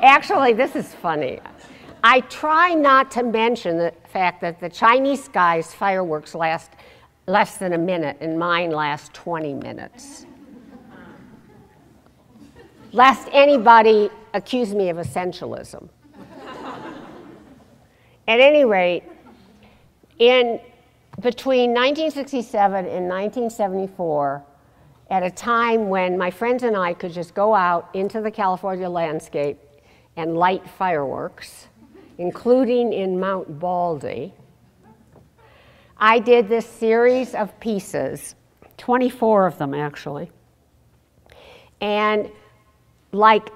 Actually, this is funny. I try not to mention the fact that the Chinese sky's fireworks last less than a minute, and mine lasts 20 minutes. Lest anybody accuse me of essentialism. At any rate, between 1967 and 1974, at a time when my friends and I could just go out into the California landscape and light fireworks, including in Mount Baldy, I did this series of pieces, 24 of them actually. And like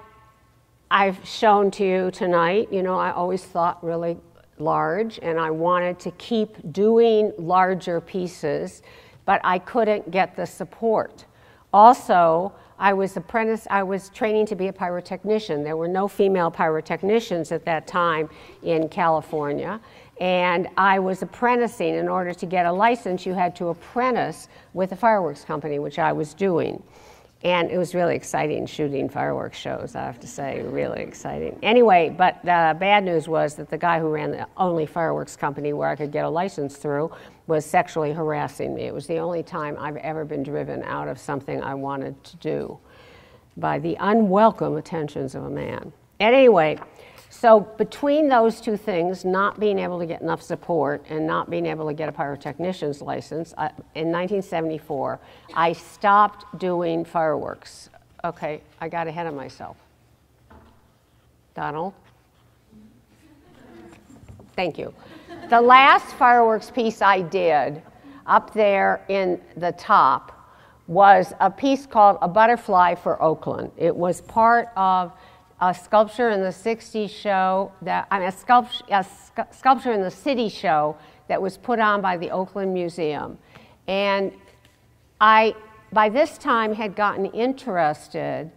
I've shown to you tonight, you know, I always thought really large, and I wanted to keep doing larger pieces, but I couldn't get the support. Also, I was training to be a pyrotechnician. There were no female pyrotechnicians at that time in California, and I was apprenticing. In order to get a license, you had to apprentice with a fireworks company, which I was doing. And it was really exciting shooting fireworks shows, I have to say, really exciting. Anyway, but the bad news was that the guy who ran the only fireworks company where I could get a license through was sexually harassing me. It was the only time I've ever been driven out of something I wanted to do by the unwelcome attentions of a man. Anyway, so between those two things, not being able to get enough support and not being able to get a pyrotechnician's license, in 1974, I stopped doing fireworks. Okay, I got ahead of myself. Donald? Thank you. The last fireworks piece I did up there in the top was a piece called A Butterfly for Oakland. It was part of a sculpture in the 60s show, a sculpture in the city show that was put on by the Oakland Museum. And I, by this time, had gotten interested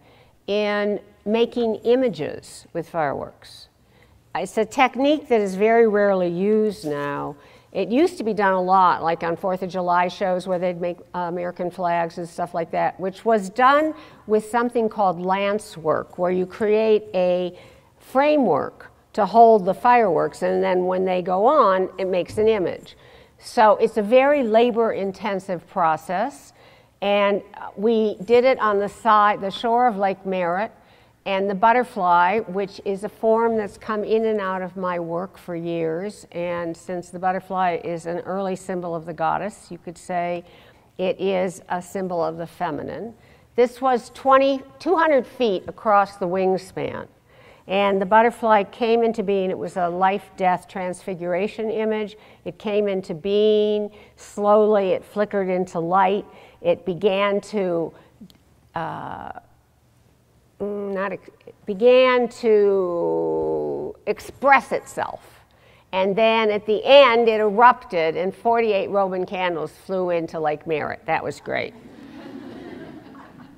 in making images with fireworks. It's a technique that is very rarely used now. It used to be done a lot, like on 4th of July shows where they'd make American flags and stuff like that, which was done with something called lance work, where you create a framework to hold the fireworks, and then when they go on, it makes an image. So it's a very labor-intensive process, and we did it on the shore of Lake Merritt. And the butterfly, which is a form that's come in and out of my work for years, and since the butterfly is an early symbol of the goddess, you could say it is a symbol of the feminine. This was 200 feet across the wingspan, and the butterfly came into being. It was a life-death transfiguration image. It came into being slowly. It flickered into light. It began to express itself. And then at the end, it erupted, and 48 Roman candles flew into Lake Merritt. That was great.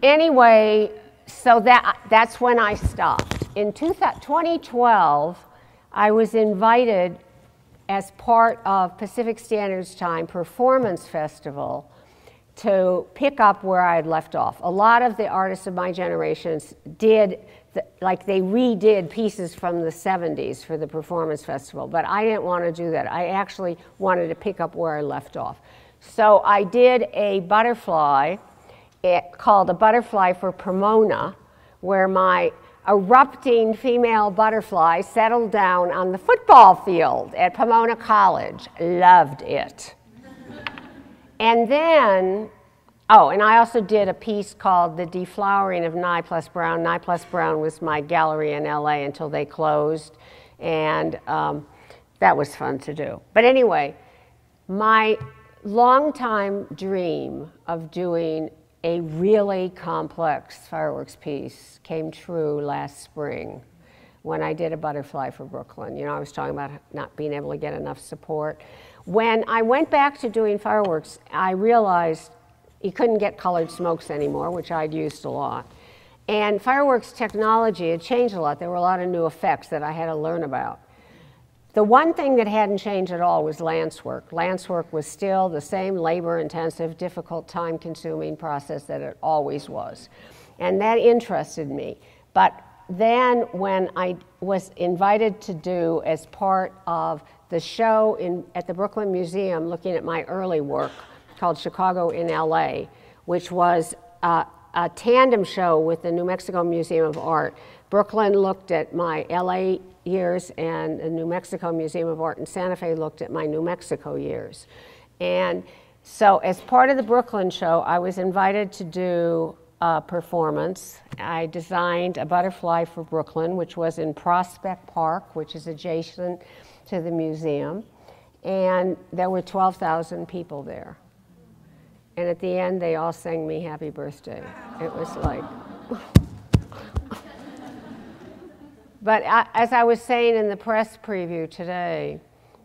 Anyway, so that's when I stopped. In 2012, I was invited as part of Pacific Standard Time Performance Festival to pick up where I had left off. A lot of the artists of my generation did, they redid pieces from the 70s for the Performance Festival, but I didn't want to do that. I actually wanted to pick up where I left off. So I did a butterfly called A Butterfly for Pomona, where my erupting female butterfly settled down on the football field at Pomona College. Loved it. And then, and I also did a piece called The Deflowering of Nye Plus Brown. Nye Plus Brown was my gallery in LA until they closed, and that was fun to do. But anyway, my longtime dream of doing a really complex fireworks piece came true last spring when I did A Butterfly for Brooklyn. You know, I was talking about not being able to get enough support. When I went back to doing fireworks, I realized you couldn't get colored smokes anymore, which I'd used a lot. And fireworks technology had changed a lot. There were a lot of new effects that I had to learn about. The one thing that hadn't changed at all was lance work. Lance work was still the same labor-intensive, difficult, time-consuming process that it always was. And that interested me. But then when I was invited to do, as part of the show at the Brooklyn Museum, looking at my early work called Chicago in LA, which was a tandem show with the New Mexico Museum of Art. Brooklyn looked at my LA years, and the New Mexico Museum of Art in Santa Fe looked at my New Mexico years. And so as part of the Brooklyn show, I was invited to do a performance. I designed A Butterfly for Brooklyn, which was in Prospect Park, which is adjacent to the museum, and there were 12,000 people there. And at the end, they all sang me happy birthday. It was like... But as I was saying in the press preview today,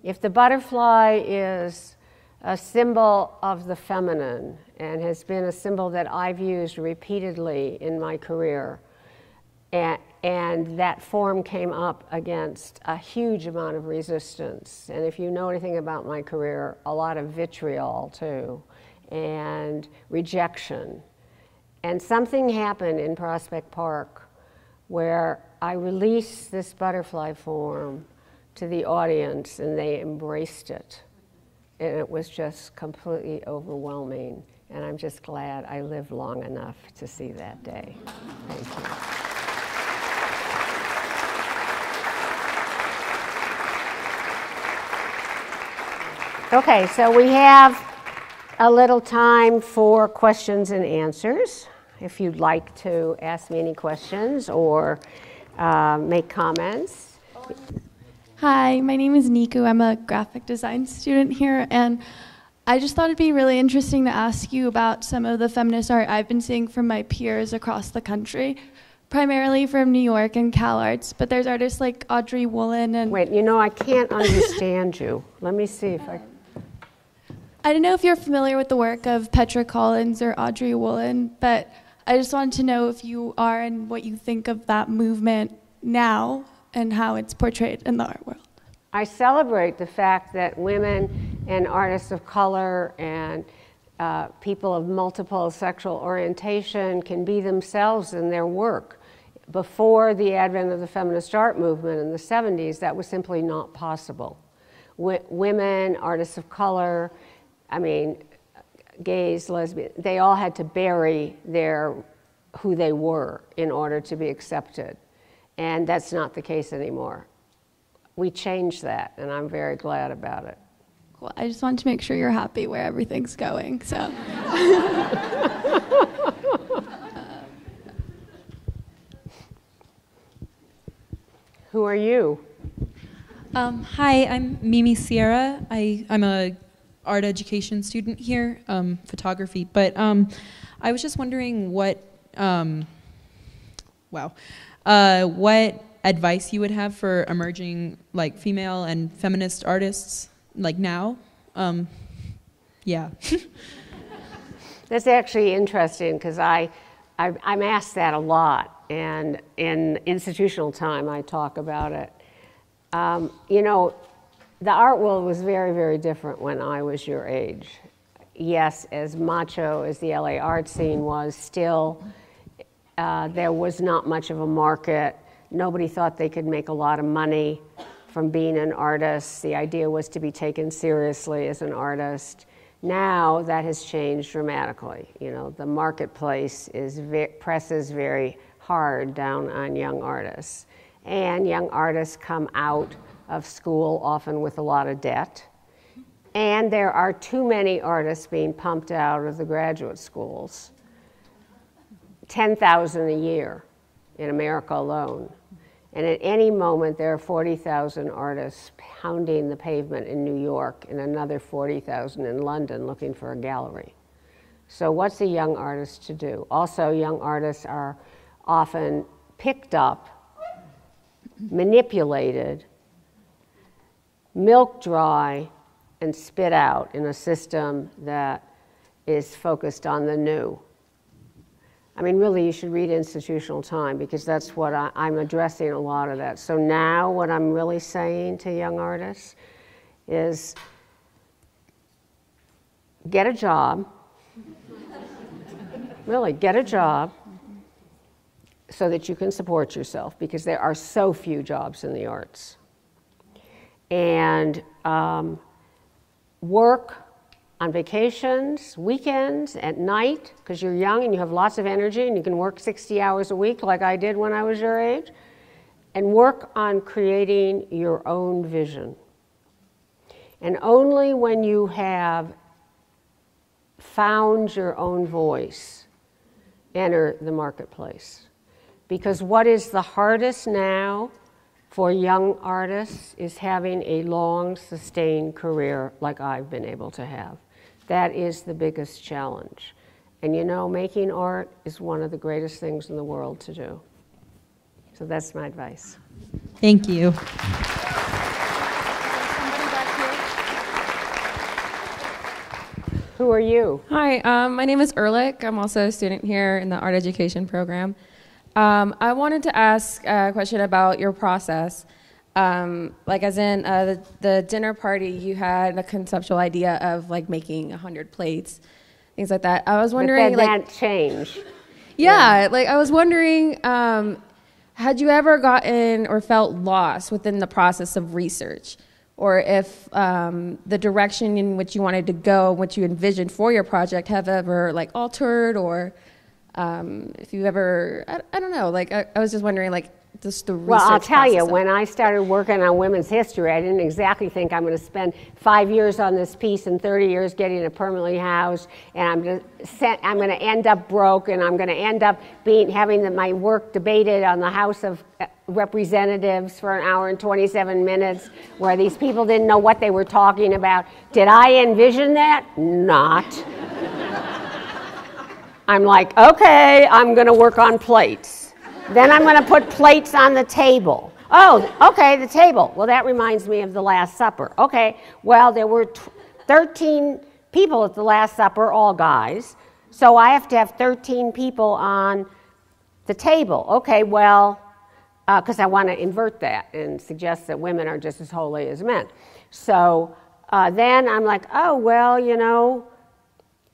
If the butterfly is a symbol of the feminine and has been a symbol that I've used repeatedly in my career, and that form came up against a huge amount of resistance, and if you know anything about my career, a lot of vitriol too, and rejection. And something happened in Prospect Park where I released this butterfly form to the audience and they embraced it. And it was just completely overwhelming. And I'm just glad I lived long enough to see that day. Thank you. Okay, so we have a little time for questions and answers. If you'd like to ask me any questions or make comments. Hi, my name is Niku. I'm a graphic design student here, and I just thought it'd be really interesting to ask you about some of the feminist art I've been seeing from my peers across the country, primarily from New York and Cal Arts, but there's artists like Audrey Woolen and... Wait, you know, I can't understand you. Let me see if I don't know if you're familiar with the work of Petra Collins or Audrey Woolen, but I just wanted to know if you are and what you think of that movement now and how it's portrayed in the art world. I celebrate the fact that women and artists of color and people of multiple sexual orientation can be themselves in their work. Before the advent of the feminist art movement in the 70s, that was simply not possible. Women, artists of color, I mean, gays, lesbians, they all had to bury who they were in order to be accepted. And that's not the case anymore. We changed that, and I'm very glad about it. Cool. I just wanted to make sure you're happy where everything's going, so. Who are you? Hi, I'm Mimi Sierra. I'm a art education student here, photography. But I was just wondering what advice you would have for emerging like female and feminist artists like now. Yeah. That's actually interesting because I'm asked that a lot, and in institutional time I talk about it. You know, the art world was very, very different when I was your age. Yes, as macho as the LA art scene was, still there was not much of a market. Nobody thought they could make a lot of money from being an artist. The idea was to be taken seriously as an artist. Now that has changed dramatically. You know, the marketplace presses very hard down on young artists. And young artists come out of school often with a lot of debt. And there are too many artists being pumped out of the graduate schools. 10,000 a year in America alone. And at any moment, there are 40,000 artists pounding the pavement in New York and another 40,000 in London looking for a gallery. So what's a young artist to do? Also, young artists are often picked up, manipulated, milk dry, and spit out in a system that is focused on the new. I mean, really, you should read Institutional Time because that's what I'm addressing a lot of that. So now what I'm really saying to young artists is get a job. Really, get a job so that you can support yourself because there are so few jobs in the arts. And work on vacations, weekends, at night, because you're young and you have lots of energy and you can work 60 hours a week like I did when I was your age, and work on creating your own vision. And only when you have found your own voice, enter the marketplace. Because what is the hardest now for young artists is having a long, sustained career like I've been able to have. That is the biggest challenge. And you know, making art is one of the greatest things in the world to do. So that's my advice. Thank you. Somebody back here. Who are you? Hi, my name is Erlich. I'm also a student here in the art education program. I wanted to ask a question about your process. Like as in the dinner party, you had a conceptual idea of like making 100 plates, things like that. I was wondering, but then that changed. Yeah, like I was wondering, had you ever gotten or felt lost within the process of research? Or if the direction in which you wanted to go, what you envisioned for your project, have ever like altered, or if you ever, I don't know, like I was just wondering, like just the research Well, I'll tell you, process. when I started working on women's history, I didn't exactly think I'm going to spend 5 years on this piece and 30 years getting it permanently housed, and I'm going to end up broke, and I'm going to end up having my work debated on the House of Representatives for 1 hour and 27 minutes, where these people didn't know what they were talking about. Did I envision that? Not. I'm like, okay, I'm going to work on plates. Then I'm going to put plates on the table. Oh, okay, the table. Well, that reminds me of the Last Supper. Okay, well, there were 13 people at the Last Supper, all guys. So I have to have 13 people on the table. Okay, well, because I want to invert that and suggest that women are just as holy as men. So then I'm like, oh, well, you know,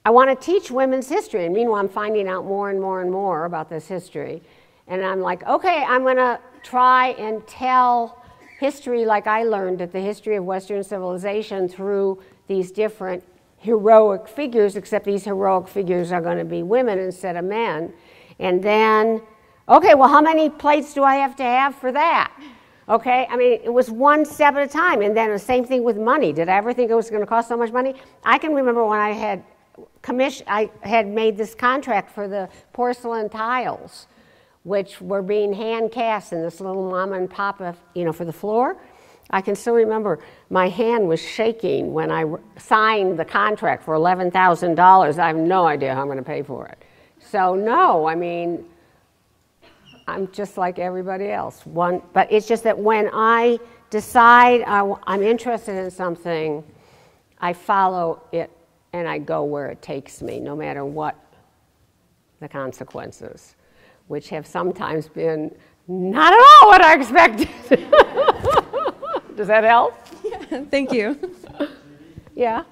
I want to teach women's history. And meanwhile, I'm finding out more and more and more about this history. And I'm like, okay, I'm going to try and tell history like I learned it, the history of Western civilization, through these different heroic figures, except these heroic figures are going to be women instead of men. And then, okay, well, how many plates do I have to have for that? Okay, I mean, it was one step at a time. And then the same thing with money. Did I ever think it was going to cost so much money? I can remember when I had made this contract for the porcelain tiles, which were being hand cast in this little mom and pop, for the floor. I can still remember my hand was shaking when I signed the contract for $11,000. I have no idea how I'm going to pay for it. So no, I mean, I'm just like everybody else. But it's just that when I decide I'm interested in something, I follow it and I go where it takes me, no matter what the consequences, which have sometimes been not at all what I expected. Does that help? Yeah, thank you. Yeah?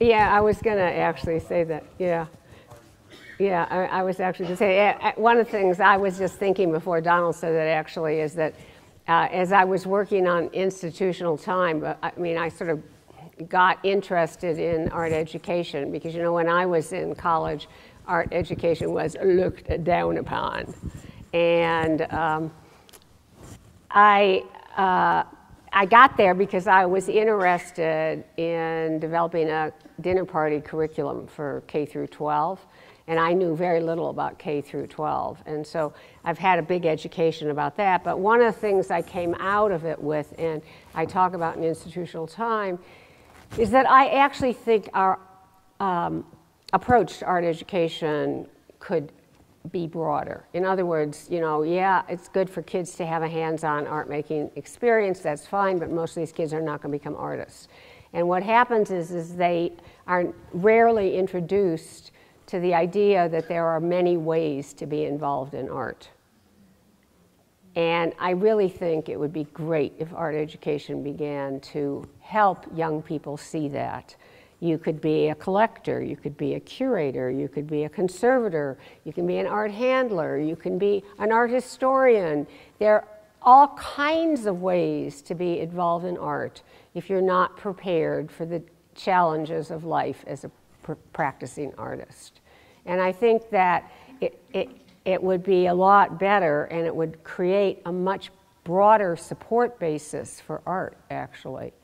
Yeah, I was going to actually say that, yeah. Yeah, I was actually going to say, one of the things I was just thinking before Donald said that actually is that as I was working on institutional time, I mean, I sort of got interested in art education because, you know, when I was in college, art education was looked down upon. And I got there because I was interested in developing a dinner party curriculum for K through 12. And I knew very little about K through 12. And so I've had a big education about that. But one of the things I came out of it with, and I talk about in institutional time, is that I actually think our approach to art education could be broader. In other words, you know, yeah, it's good for kids to have a hands-on art-making experience, that's fine, but most of these kids are not going to become artists. And what happens is they are rarely introduced to the idea that there are many ways to be involved in art. And I really think it would be great if art education began to help young people see that. You could be a collector, you could be a curator, you could be a conservator, you can be an art handler, you can be an art historian. There are all kinds of ways to be involved in art if you're not prepared for the challenges of life as a practicing artist. And I think that it would be a lot better, and it would create a much broader support basis for art, actually,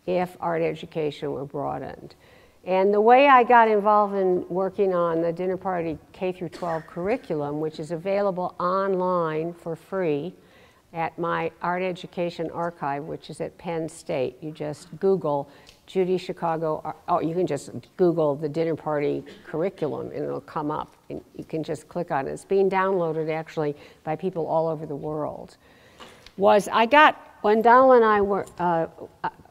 if art education were broadened. And the way I got involved in working on the dinner party K through 12 curriculum, which is available online for free at my art education archive, which is at Penn State. You just Google Judy Chicago, or you can just Google the dinner party curriculum and it'll come up. And you can just click on it. It's being downloaded actually by people all over the world. When Donald and I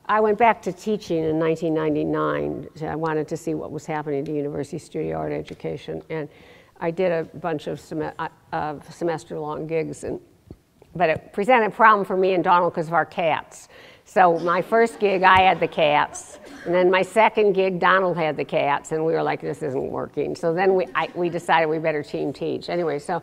I went back to teaching in 1999. I wanted to see what was happening to University Studio Art Education, and I did a bunch of semester-long gigs, but it presented a problem for me and Donald because of our cats. So my first gig, I had the cats, and then my second gig, Donald had the cats, and we were like, this isn't working. So then we decided we better team teach. Anyway, so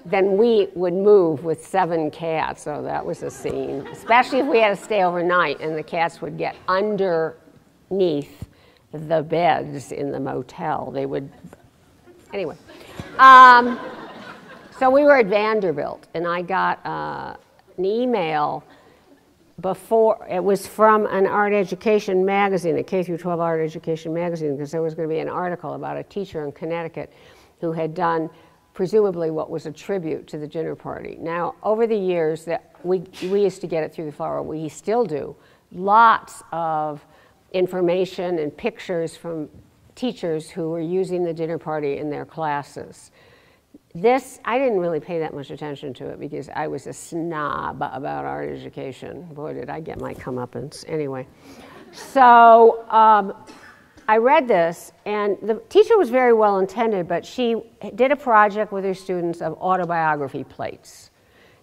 then we would move with 7 cats, so that was a scene, especially if we had to stay overnight, and the cats would get underneath the beds in the motel. They would, anyway. So we were at Vanderbilt, and I got an email before, it was from an art education magazine, a K-12 art education magazine, because there was going to be an article about a teacher in Connecticut who had done presumably what was a tribute to the dinner party. Now, over the years, that we used to get it through the flower, we still do, lots of information and pictures from teachers who were using the dinner party in their classes. This, I didn't really pay that much attention to it because I was a snob about art education. Boy, did I get my comeuppance. Anyway, so I read this, and the teacher was very well intended, but she did a project with her students of autobiography plates.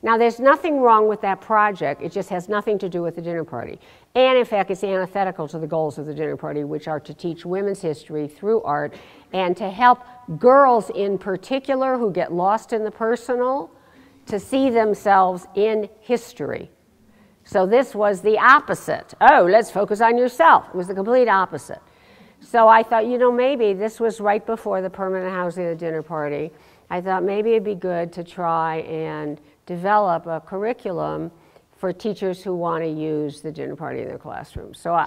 Now, there's nothing wrong with that project. It just has nothing to do with the dinner party. And in fact, it's antithetical to the goals of the dinner party, which are to teach women's history through art and to help girls in particular who get lost in the personal to see themselves in history. So this was the opposite. Oh, let's focus on yourself. It was the complete opposite. So I thought, you know, maybe this was right before the permanent housing of the dinner party. I thought maybe it'd be good to try and develop a curriculum for teachers who want to use the dinner party in their classrooms. So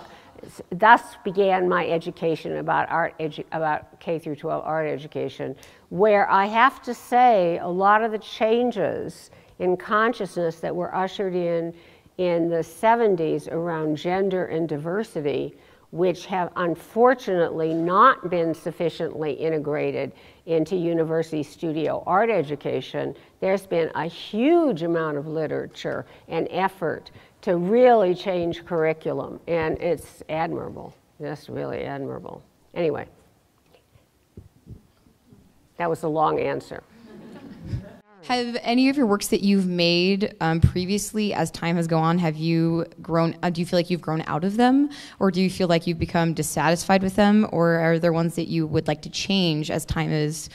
thus began my education about about K-12 art education, where I have to say a lot of the changes in consciousness that were ushered in the 70s around gender and diversity, which have unfortunately not been sufficiently integrated into university studio art education. There's been a huge amount of literature and effort to really change curriculum, and it's admirable, just really admirable. Anyway, that was a long answer. Have any of your works that you've made previously, as time has gone on, have you grown, do you feel like you've grown out of them? Or do you feel like you've become dissatisfied with them? Or are there ones that you would like to change as time has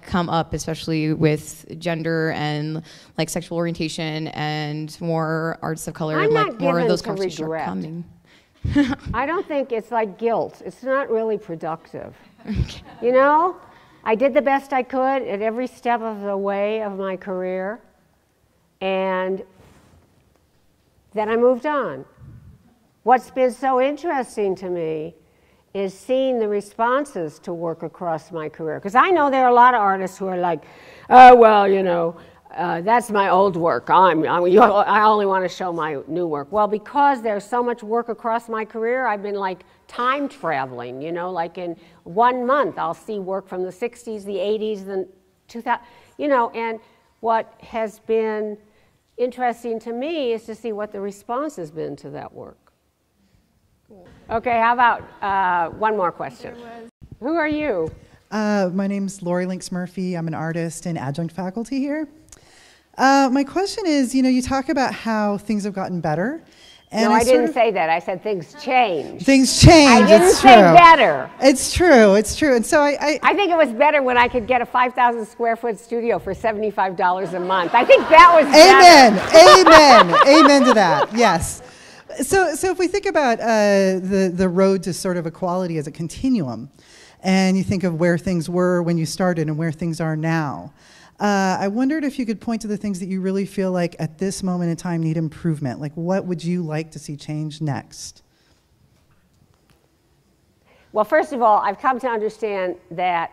come up, especially with gender and like sexual orientation and more arts of color and like more of those conversations are coming? I don't think it's like guilt. It's not really productive. Okay. You know? I did the best I could at every step of the way of my career, and then I moved on. What's been so interesting to me is seeing the responses to work across my career. Because I know there are a lot of artists who are like, oh, well, you know, that's my old work. I only want to show my new work. Well, because there's so much work across my career, I've been like time traveling, you know, like in 1 month I'll see work from the 60s, the 80s, the 2000, you know, and what has been interesting to me is to see what the response has been to that work. Cool. Okay, how about one more question? Who are you? My name's Lori Links Murphy. I'm an artist and adjunct faculty here. My question is, you know, you talk about how things have gotten better. And no, I didn't say that. I said things change. Things change. I didn't say better. It's true. It's true. And so I think it was better when I could get a 5,000 square foot studio for $75 a month. I think that was better. Amen. Amen to that. Yes. So if we think about the road to sort of equality as a continuum, and you think of where things were when you started and where things are now, I wondered if you could point to the things that you really feel like at this moment in time need improvement. Like, what would you like to see change next? Well, first of all, I've come to understand that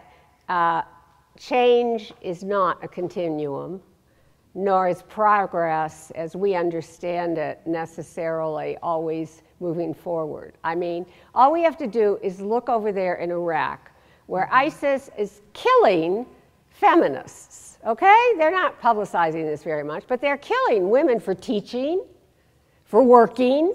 change is not a continuum, nor is progress, as we understand it, necessarily always moving forward. I mean, all we have to do is look over there in Iraq, where ISIS is killing feminists. Okay? They're not publicizing this very much, but they're killing women for teaching, for working.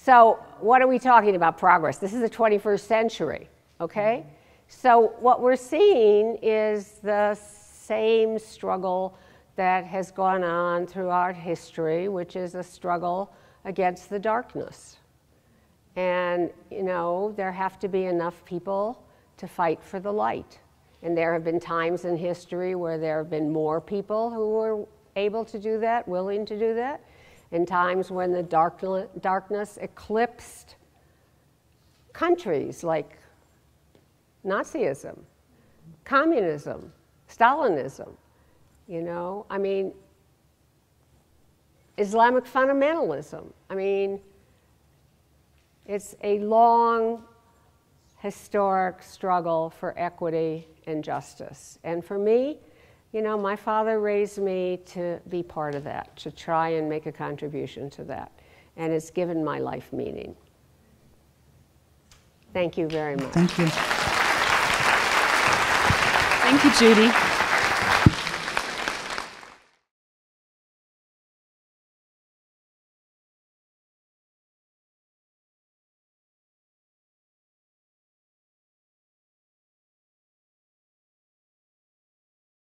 So what are we talking about progress? This is the 21st century, okay? So what we're seeing is the same struggle that has gone on throughout history, which is a struggle against the darkness. And, you know, there have to be enough people to fight for the light. And there have been times in history where there have been more people who were able to do that, willing to do that, and times when the darkness eclipsed countries like Nazism, communism, Stalinism, you know, I mean, Islamic fundamentalism. I mean, it's a long, historic struggle for equity and justice. And for me, you know, my father raised me to be part of that, to try and make a contribution to that. And it's given my life meaning. Thank you very much. Thank you. Thank you, Judy.